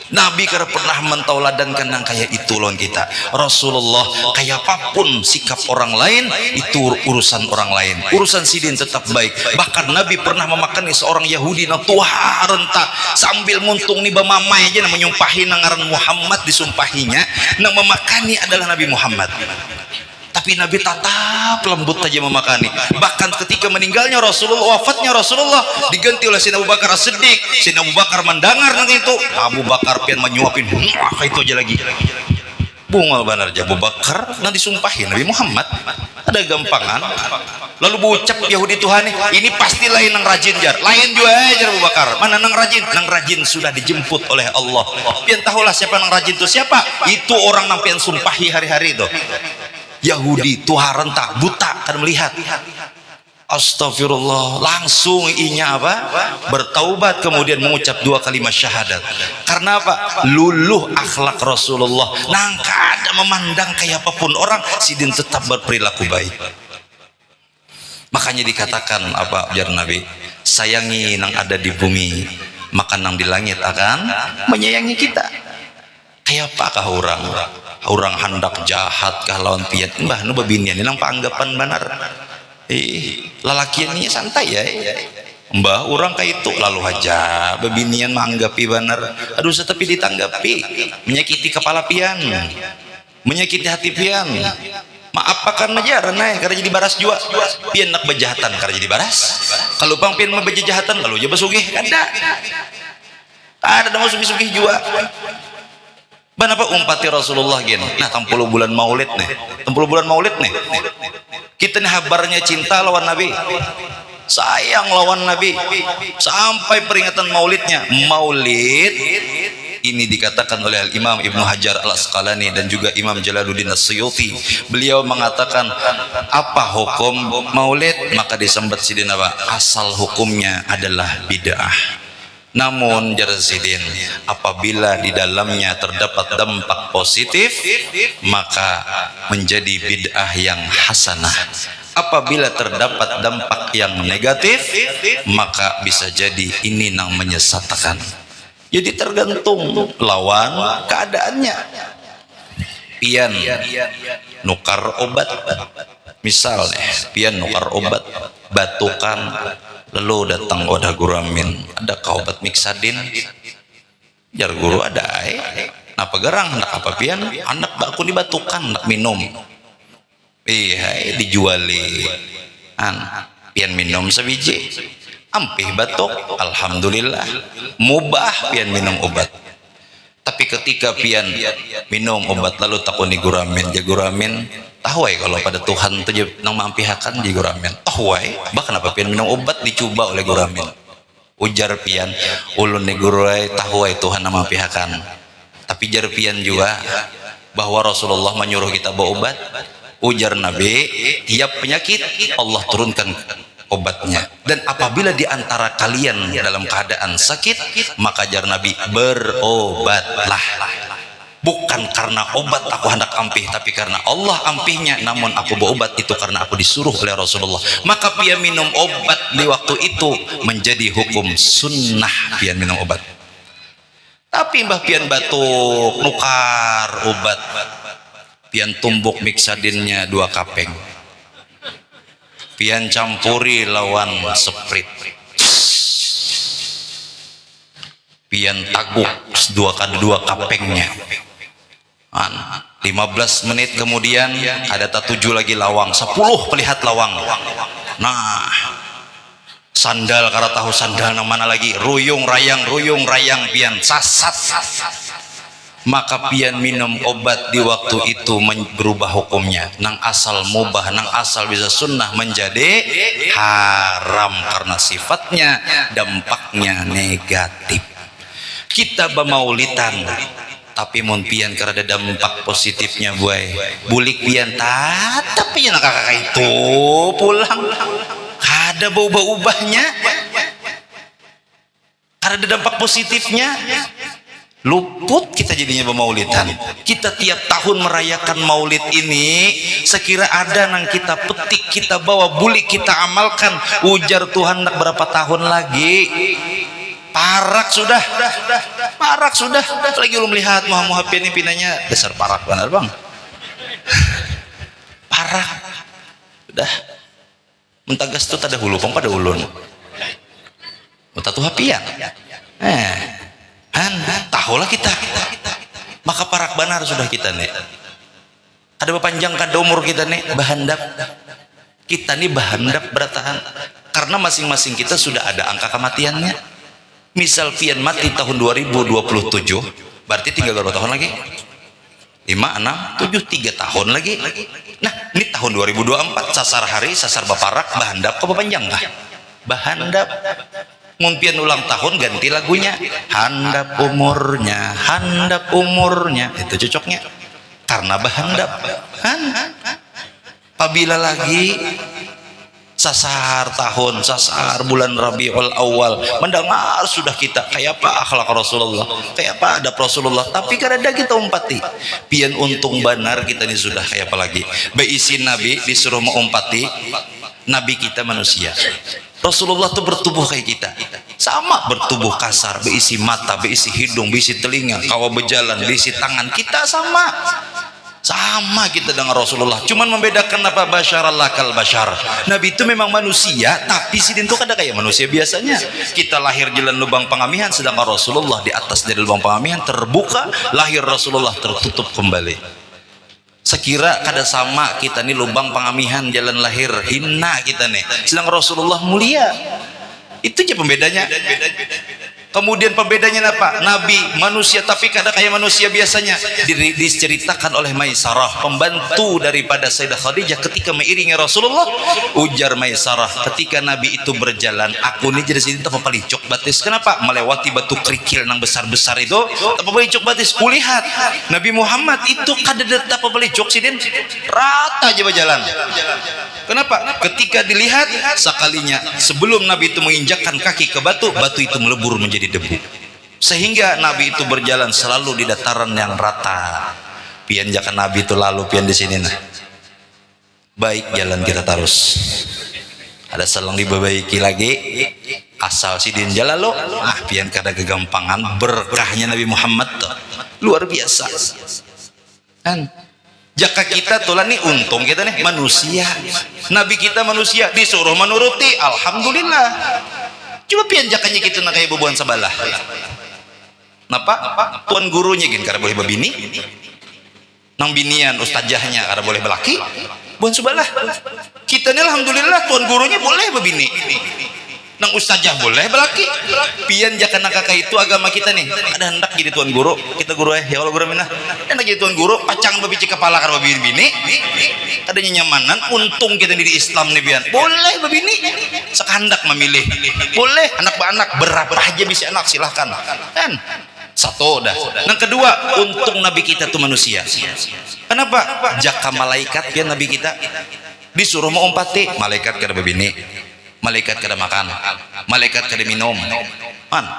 Nabi kada pernah mentauladankan yang kayak itu lawan kita. Rasulullah kayak apapun sikap orang lain itu urusan orang lain. Urusan sidin tetap baik. Bahkan Nabi pernah memakani seorang Yahudi na tuha renta sambil muntung ni bamamai aja na menyumpahi nangaran Muhammad, disumpahinya nang memakani adalah Nabi Muhammad. Tapi Nabi tetap lembut saja memakani. Bahkan ketika meninggalnya Rasulullah, wafatnya Rasulullah, diganti oleh Sayyidina Abu Bakar As-Siddiq. Sayyidina Abu Bakar mendengar nang itu, Abu Bakar pian menyuapin, itu aja lagi. Bungal benar aja Abu Bakar nang disumpahi Nabi Muhammad. Ada gampangan. Lalu bucap Yahudi Tuhan ini pasti lain nang rajin jar. Lain juga aja Abu Bakar. Mana nang rajin? Nang rajin sudah dijemput oleh Allah. Pian tahulah siapa nang rajin itu siapa? Itu orang nang pian sumpahi hari-hari itu. Yahudi tuha renta buta kan melihat. Astagfirullah, langsung inya apa? Bertaubat, kemudian mengucap 2 kalimat syahadat. Karena apa? Luluh akhlak Rasulullah. Nang kada memandang kayak apapun orang, sidin tetap berperilaku baik. Makanya dikatakan apa ujar Nabi? Sayangi nang ada di bumi, maka nang di langit akan menyayangi kita. Kayak apakah orang hendak jahat kah lawan pian? Mbah nu babinian nang paanggapan benar. Lalakiannya santai ya. Mbah orang kayak itu lalu aja babinian manggapi benar. Aduh tapi ditanggapi, menyakiti kepala pian, menyakiti hati pian. Maaf karena jaran karena jadi baras jua. Pian nak bejahatan karena jadi baras. Kalau bang pian membejahatan kalau aja besugih kada. Ada mau sugih-sugih jua. Kenapa umpati Rasulullah gini? Nah, 60 bulan maulid nih. 60 bulan maulid nih. Kita nih habarnya cinta lawan Nabi. Sayang lawan Nabi. Sampai peringatan maulidnya. Maulid ini dikatakan oleh Imam Ibnu Hajar Al-Asqalani dan juga Imam Jalaluddin As-Suyuti. Beliau mengatakan apa hukum maulid? Maka disambat sidin apa? Asal hukumnya adalah bid'ah. Namun Jarzidin, apabila di dalamnya terdapat dampak positif, maka menjadi bid'ah yang hasanah. Apabila terdapat dampak yang negatif, maka bisa jadi ini nang menyesatkan. Jadi tergantung lawan keadaannya. Pian nukar obat, misalnya pian nukar obat batukan. Lalu datang wadah guru amin, ada obat Mixadin? Jar guru ada apa gerang hendak apa pian? Anak baku dibatukan, hendak minum. Dijuali. Pian minum sebiji. Ampih batuk, alhamdulillah. Mubah pian minum obat. Tapi ketika pian minum obat lalu takuni guramin, ja guramin tahu kalau pada Tuhan tu nang mampihakan di guramin. Tahu bahkan apa pian minum obat dicoba oleh guramin. Ujar pian ulun ni gurai tahu Tuhan nang mampihakan. Tapi jar pian juga bahwa Rasulullah menyuruh kita bawa obat. Ujar Nabi, tiap penyakit Allah turunkan obatnya. Dan apabila di antara kalian dalam keadaan sakit, maka jar Nabi, berobatlah. Bukan karena obat aku hendak ampih, tapi karena Allah ampihnya. Namun aku berobat itu karena aku disuruh oleh Rasulullah. Maka pian minum obat di waktu itu menjadi hukum sunnah pian minum obat. Tapi mbah pian batuk nukar obat, pian tumbuk mixadinnya 2 kapeng, pian campuri lawan Sprite, pian taguk 2 kapengnya. 15 menit kemudian ada 7 lagi lawang, 10 pelihat lawang. Nah, sandal karena tahu sandal nang mana lagi, ruyung rayang pian sasat. Maka pian minum obat di waktu itu berubah hukumnya, nang asal mubah, nang asal bisa sunnah menjadi haram karena sifatnya dampaknya negatif. Kita bemaulitan tapi mun pian karena ada dampak positifnya buai bulik pian tapi yang kakak itu pulang ada bau-ubahnya karena ada dampak positifnya, luput kita jadinya bermaulidan. Kita tiap tahun merayakan maulid ini, sekira ada nang kita petik, kita bawa bulik, kita amalkan. Ujar Tuhan nak berapa tahun lagi? Parak sudah. Lagi lu melihat Muhammad ini pinanya dasar parak benar bang. Parak sudah. Mentagas itu tada hulu pong pada ulun. Mutatu hapian. Tahulah kita. Maka parak benar sudah kita nih. Ada panjang kada umur kita nih bahandap. Kita nih bahandap bertahan karena masing-masing kita sudah ada angka kematiannya. Misal pian mati tahun 2027, berarti tinggal berapa tahun lagi? 5, 6, 7, 3 tahun lagi. Nah, ini tahun 2024 sasar hari, sasar baparak, bahandap kok panjang kah? Bahandap. Mumpian ulang tahun ganti lagunya. Handap umurnya. Itu cocoknya. Karena bahandap. Apabila lagi sasar tahun, sasar bulan Rabiul Awal, mendengar sudah kita kayak apa akhlak Rasulullah, kayak apa adab Rasulullah, tapi kadang kita umpati pian untung benar kita ini sudah kayak apa lagi beisi Nabi disuruh mengumpati. Nabi kita manusia, Rasulullah tuh bertubuh kayak kita, sama bertubuh kasar, beisi mata, beisi hidung, beisi telinga, kawa berjalan, beisi tangan, kita sama kita dengan Rasulullah, cuman membedakan apa basyarallah kal basyar. Nabi itu memang manusia, tapi sidin itu kada kayak manusia biasanya. Kita lahir jalan lubang pengamihan, sedangkan Rasulullah di atas dari lubang pengamihan terbuka, lahir Rasulullah tertutup kembali. Sekira kada sama kita nih lubang pengamihan jalan lahir hina kita nih, sedangkan Rasulullah mulia. Itu aja pembedanya. Kemudian pembedanya apa? Nabi manusia tapi kadang kayak manusia biasanya. Diceritakan oleh Maisarah, pembantu daripada Sayyidah Khadijah ketika mengiringi Rasulullah. Ujar Maisarah, ketika Nabi itu berjalan, aku nih jadi sini tanpa pelicuk batis. Kenapa? Melewati batu kerikil yang besar-besar itu tanpa pelicuk batis. Kulihat Nabi Muhammad itu kada tanpa pelicuk sidin, rata aja berjalan. Kenapa? Ketika dilihat sekalinya sebelum Nabi itu menginjakkan kaki ke batu, batu itu melebur menjadi debu. Sehingga Nabi itu berjalan selalu di dataran yang rata. Pian jakan Nabi itu lalu pian di sini nah. Baik jalan kita terus. Ada selang diperbaiki lagi. Asal sidin jalan lo. Pian kada kegampangan berkahnya Nabi Muhammad tuh. Luar biasa. Kan? Jaka kita tuh nih untung kita nih manusia. Nabi kita manusia disuruh menuruti, alhamdulillah. Coba pian jakanya kita nak kayak bebuan sabalah. Napa? Tuan gurunya gin kada boleh babini. Nang binian ustazahnya kada boleh belaki. Buan sabalah. Kita nih alhamdulillah tuan gurunya boleh babini. nang ustazah boleh belaki pian jaka kakak itu agama kita nih ada hendak jadi tuan guru kita guru ya Allah guru minah hendak jadi tuan guru pacang babici kepala karo babi bini adanya nyamanan untung kita di Islam nih pian boleh babini sekandak memilih boleh anak berapa aja bisa anak silahkan kan satu dah. Yang kedua, untung Nabi kita tuh manusia. Kenapa? Jaka malaikat ya Nabi kita disuruh mau umpati, malaikat kada babini, malaikat kada makan, malaikat kada minum,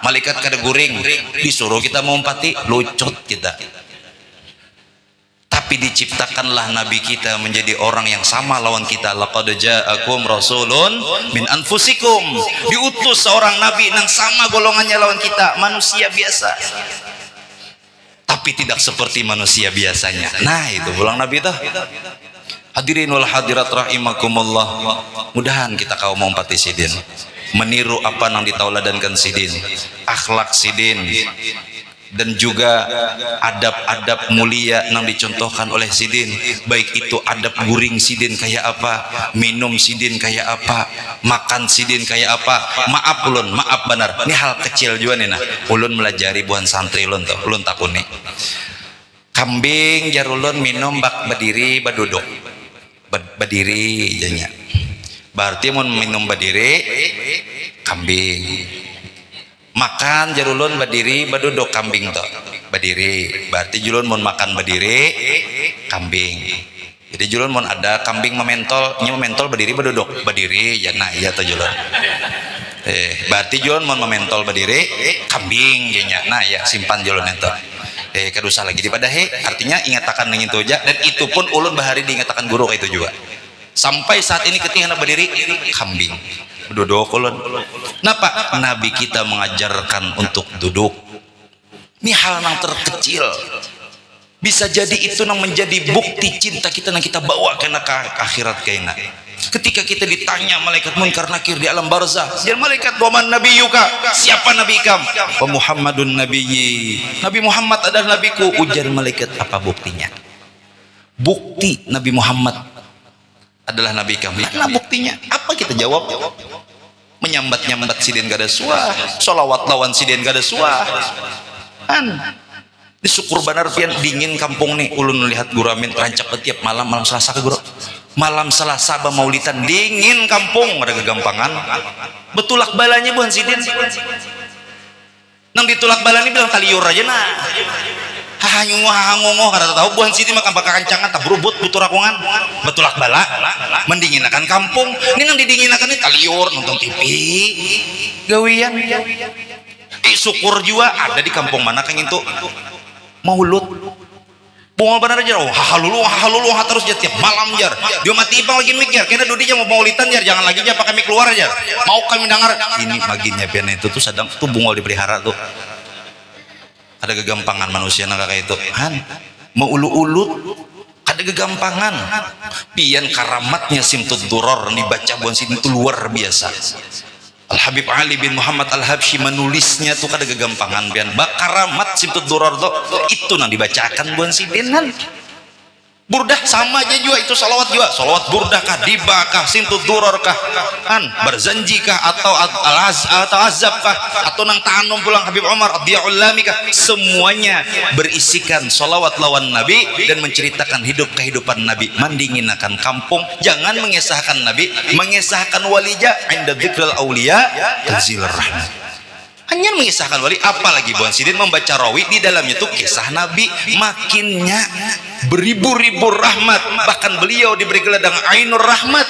malaikat kada guring, disuruh kita mau umpati, lucut kita. Tapi diciptakanlah Nabi kita menjadi orang yang sama lawan kita. Laqad ja'akum rasulun min anfusikum. Diutus seorang nabi yang sama golongannya lawan kita, manusia biasa. Tapi tidak seperti manusia biasanya. Nah, itu pulang Nabi itu. Hadirin wal hadirat rahimakumullah. Mudahan kita kaum umpati sidin meniru apa yang ditauladankan sidin, akhlak sidin, dan juga adab-adab mulia yang dicontohkan oleh sidin, baik itu adab guring sidin kayak apa, minum sidin kayak apa, makan sidin kayak apa. Maaf ulun, maaf benar, ini hal kecil juga nih nah ulun melajari buan santri ulun tuh, ulun takuni kambing jarulun minum bak berdiri baduduk berdiri janya berarti mau minum berdiri kambing, makan jarulun berdiri baduduk kambing toh berdiri berarti julun mau makan berdiri kambing. Jadi julun mau ada kambing mementol berdiri baduduk berdiri ya nah iya toh julun berarti julun mau mementol berdiri kambing janya nah ya simpan julun itu kedusa lagi di pada artinya ingatakan dengan itu aja, dan itu pun ulun bahari diingatakan guru itu juga sampai saat ini ketika anak berdiri kambing duduk ulun. Kenapa? Nabi kita mengajarkan untuk duduk. Ini hal yang terkecil bisa jadi itu yang menjadi bukti cinta kita yang kita bawa ke akhirat kaina. Ketika kita ditanya malaikat munkar nakir di alam barzah, ya malaikat waman nabiyuka, siapa nabi kam? Wa Muhammadun nabiyyi, Nabi Muhammad adalah nabiku. Ujar malaikat, apa buktinya? Bukti Nabi Muhammad adalah nabi kami. Mana buktinya? Apa kita jawab? Menyambat-nyambat sidin gak ada suah, sholawat lawan sidin gak ada suah. Disyukur benar pian dingin kampung nih. Ulun melihat guru amin rancak tiap malam Selasa ke guru. Malam Selasa maulidan dingin kampung ada kegampangan. Betulak balanya bukan sidin. Nang ditulak balanya bilang taliur aja nah. Hahangungoh kada tahu bukan sidin makan bakal kancangan tak berubut butuh rakungan. Betulak bala mendinginakan kampung. Ini nang didinginakan ini taliur nonton TV. Gawian. Syukur juga ada di kampung mana kang itu maulud. Bungal benar aja, halulu terus aja tiap malam jar. Dia mati ipang lagi mikir, kena dudinya mau maulitan jar, jangan lagi aja pakai mik keluar aja. Mau kami dengar ini maginya pian itu tuh sedang tuh bungal dipelihara tuh. Ada kegampangan manusia naga kayak itu. Mau ulu-ulut ada kegampangan. Pian karamatnya simtud duror dibaca buan sini itu luar biasa. Al-Habib Ali bin Muhammad Al-Habsyi menulisnya tuh kada kegampangan pian bakaramat simtud duror tuh itu nang dibacakan buan sidin kan. Burdah sama aja juga itu salawat juga, salawat burdah kah, dibah kah, simtud duror kah, berzanji kah, atau azab kah, atau nang ta'anum pulang Habib Umar Ad-Diya'ullami kah, semuanya berisikan salawat lawan Nabi dan menceritakan kehidupan Nabi. Mandinginakan kampung, jangan mengesahkan Nabi, mengesahkan walija inda dzikril auliya tanzilar rahmat. Hanya mengisahkan wali, apalagi buan sidin membaca rawi di dalamnya tuh kisah Nabi, makinnya beribu-ribu rahmat. Bahkan beliau diberi gelar dengan Ainur Rahmat,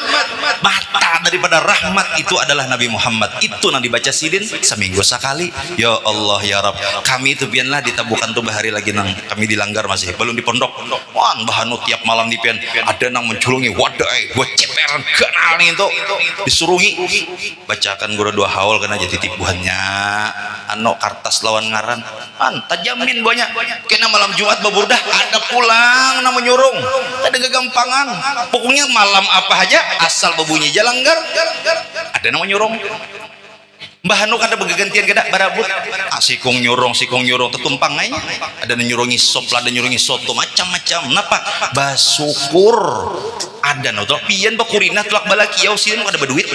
mata daripada rahmat itu adalah Nabi Muhammad. Itu yang dibaca sidin seminggu sekali. Ya Allah ya Rabb, kami itu bianlah ditabukan tuh bahari lagi nang kami dilanggar masih belum di pondok. Wan bahanu tiap malam di pian ada nang menculungi wadai, gua ceperan kenal nih itu disurungi bacakan guru dua haul kena jadi tipuannya. Kartas lawan ngaran tajamin banyak kena malam Jumat baburdah ada pulang nama nyurung ada kegampangan pokoknya malam apa aja asal berbunyi jalanggar ada nama nyurung Mbah Hanu kada begantian kada barabut sikung nyurung tetumpang aja ada nyurungi sop ada nyurungi soto macam-macam napa basukur ada no pian bakurina tulak bala kiau sieun kada berduit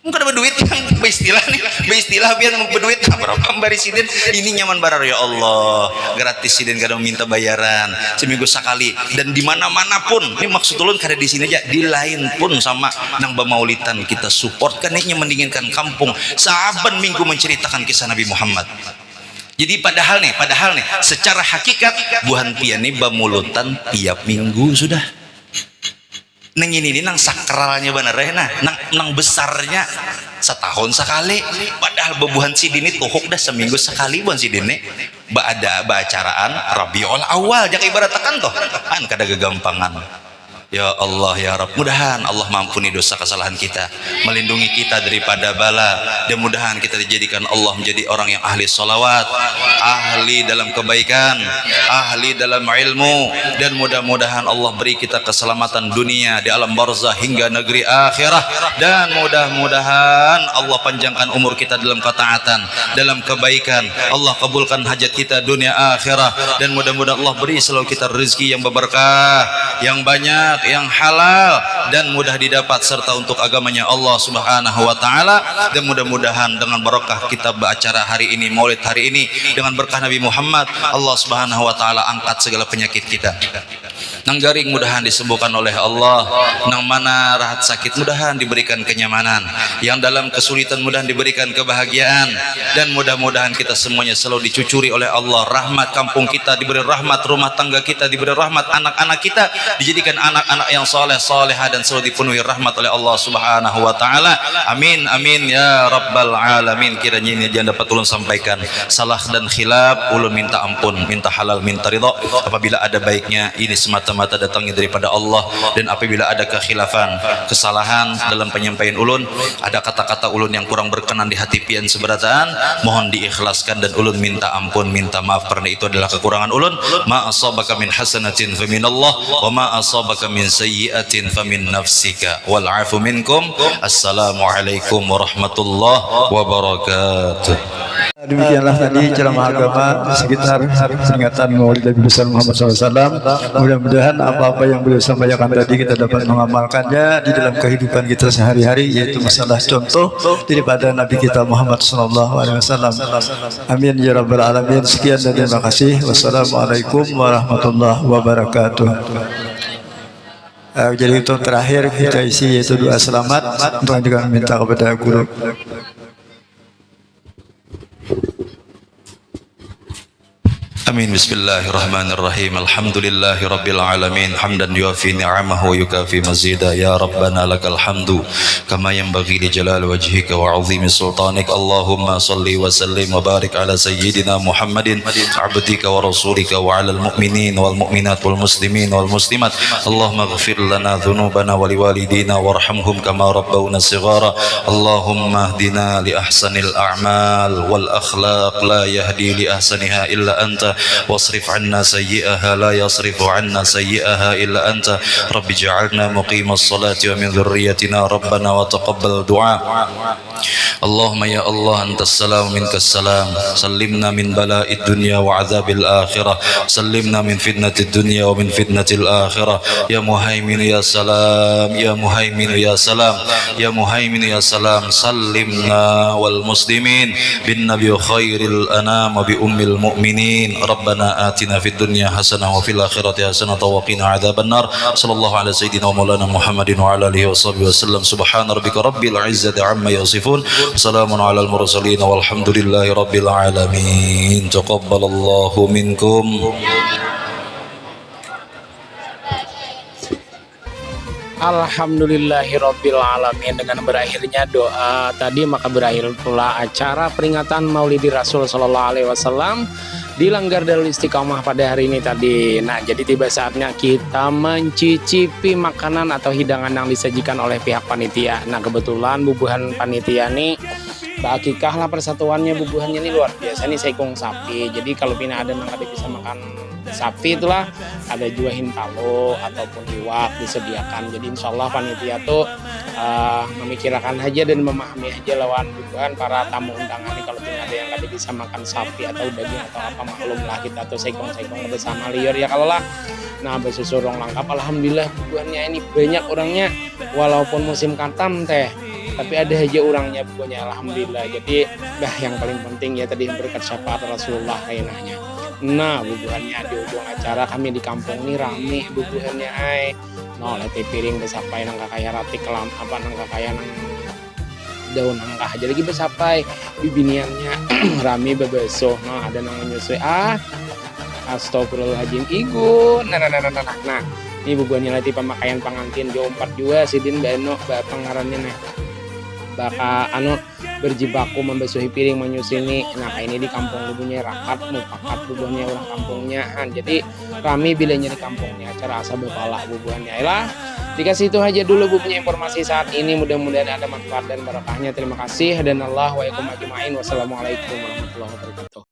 Enggak ada duit kan beristilah nih, beristilah biar mau berduit berapa bari sidin ini nyaman barar ya Allah gratis sidin kada minta bayaran seminggu sekali dan di mana-mana pun ini maksud ulun kada di sini aja di lain pun sama nang bamaulitan kita support kan ini mendinginkan kampung saban minggu menceritakan kisah Nabi Muhammad. Jadi padahal nih secara hakikat buhan pia nih bamulutan tiap minggu sudah. Neng ini nang sakralnya bener nah nang besarnya setahun sekali padahal bebuhan sidin ini tuhuk dah seminggu sekali buhan sidin ini ada acaraan Rabiul Awal jak ibarat tekan toh kan kada gegampangan. Ya Allah ya Rabb, mudahan Allah mampuni dosa kesalahan kita, melindungi kita daripada bala, dan mudahan kita dijadikan Allah menjadi orang yang ahli salawat, ahli dalam kebaikan, ahli dalam ilmu, dan mudah-mudahan Allah beri kita keselamatan dunia di alam barzah hingga negeri akhirat, dan mudah-mudahan Allah panjangkan umur kita dalam ketaatan, dalam kebaikan. Allah kabulkan hajat kita dunia akhirat, dan mudah-mudahan Allah beri selalu kita rezeki yang berberkah, yang banyak, yang halal, dan mudah didapat serta untuk agamanya Allah Subhanahu wa taala. Dan mudah-mudahan dengan berkah kita beracara hari ini, Maulid hari ini, dengan berkah Nabi Muhammad, Allah Subhanahu wa taala angkat segala penyakit kita. Nang garing mudahan disembuhkan oleh Allah, nang mana rahat sakit mudahan diberikan kenyamanan, yang dalam kesulitan mudahan diberikan kebahagiaan, dan mudah-mudahan kita semuanya selalu dicucuri oleh Allah rahmat, kampung kita diberi rahmat, rumah tangga kita diberi rahmat, anak-anak kita dijadikan anak-anak yang soleh soleha dan selalu dipenuhi rahmat oleh Allah Subhanahu wa taala. Amin amin ya rabbal alamin. Kiranya ini jangan dapat ulun sampaikan salah dan khilaf, ulun minta ampun, minta halal, minta ridha. Apabila ada baiknya ini semata-mata datangnya daripada Allah, dan apabila ada kekhilafan, kesalahan dalam penyampaian ulun, ada kata-kata ulun yang kurang berkenan di hati pian seberatan, mohon diikhlaskan dan ulun minta ampun, minta maaf karena itu adalah kekurangan ulun. Ma asabaka min hasanatin faminallah wa ma asabaka min sayyi'atin famin nafsika wal afu minkum. Assalamualaikum warahmatullahi wabarakatuh. Demikianlah tadi ceramah agama sekitar peringatan Maulid Nabi besar Muhammad SAW. Mudah-mudahan apa-apa yang beliau sampaikan tadi kita dapat mengamalkannya di dalam kehidupan kita sehari-hari, yaitu masalah contoh daripada Nabi kita Muhammad SAW. Amin ya rabbal alamin. Sekian dan terima kasih. Wassalamualaikum warahmatullahi wabarakatuh. Jadi untuk terakhir kita isi yaitu doa selamat untuk juga minta kepada guru. Amin. Bismillahirrahmanirrahim. Alhamdulillahi rabbil alamin. Hamdan yuafi ni'amahu wa yukafi mazida. Ya Rabbana lakal hamdu kama yanbaghi li jalali wajhika wa 'azimi sultanik. Allahumma salli wa sallim wa barik ala sayyidina Muhammadin abdika wa rasulika wa 'alal mu'minin wal mu'minat wal muslimin wal muslimat. Allahumma ighfir lana dhunubana wa liwalidina warhamhum kama rabbawna shighara. Allahumma hdina li ahsanil a'mal wal akhlaq la yahdi li ahsaniha illa anta واصرف عنا سيئها لا يصرف عنا سيئها إلا أنت رب اجعلنا مقيم الصلاة ومن ذريتنا ربنا وتقبل دعاء. اللهم يا الله أنت السلام منك السلام. سلمنا من بلاء الدنيا وعذاب الآخرة. سلمنا من فتنة الدنيا ومن فتنة الآخرة. يا مهيمن يا سلام، يا مهيمن يا سلام، يا مهيمن يا سلام. سلمنا والمسلمين بالنبي خير الأنام وبأم المؤمنين. ربنا آتنا في الدنيا حسنة وفي الآخرة حسنة وقنا عذاب النار. صلى الله على سيدنا ومولانا محمد وعلى آله وصحبه وسلم. سبحان ربك رب العزة عما يصفون، سلام على المرسلين والحمد لله رب العالمين. تقبل الله منكم. Alhamdulillahirabbil alamin. Dengan berakhirnya doa tadi maka berakhir pula acara peringatan Maulidi Rasul sallallahu alaihi wasallam di Langgar Darul Istiqomah pada hari ini tadi. Nah, jadi tiba saatnya kita mencicipi makanan atau hidangan yang disajikan oleh pihak panitia. Nah, kebetulan bubuhan panitia nih Akikah lah persatuannya, bubuhannya ini luar biasa nih, sekong sapi. Jadi kalau pina ada yang bisa makan sapi itulah, ada juga hintalo ataupun iwak disediakan. Jadi insya Allah panitia tuh memikirkan aja dan memahami aja lawan bubuhan para tamu undangan ini. Kalau pina ada yang ada bisa makan sapi atau daging atau apa, maklum lah kita tuh sekong-sekong bersama liur ya kalau lah. Nah bersusurong lengkap, alhamdulillah bubuhannya ini banyak orangnya, walaupun musim katam teh tapi ada aja orangnya pokoknya alhamdulillah. Jadi yang paling penting ya tadi berkat syafaat Rasulullah kainahnya. Nah bubuhannya di ujung acara kami di kampung ini rame bubuhannya no lete piring besapai nang kakaya rati kelam apa nang kakaya nang daun nangkah aja lagi besapai bibiniannya rame bebeso no ada nang menyusui astagfirullahaladzim igun nah ini bubuhannya lati pemakaian pengantin jauh 4 juga sidin bano pengarannya nih baka berjibaku membesuhi piring menyusini. Nah ini di kampung bubunya rakat mufakat bubuhannya orang kampungnya jadi rame bilanya di kampungnya acara asa bepala bubuhannya lah. Dikasih itu aja dulu bubunya informasi saat ini, mudah-mudahan ada manfaat dan barokahnya. Terima kasih dan Allah wa yakum ajmain. Wassalamualaikum warahmatullahi wabarakatuh.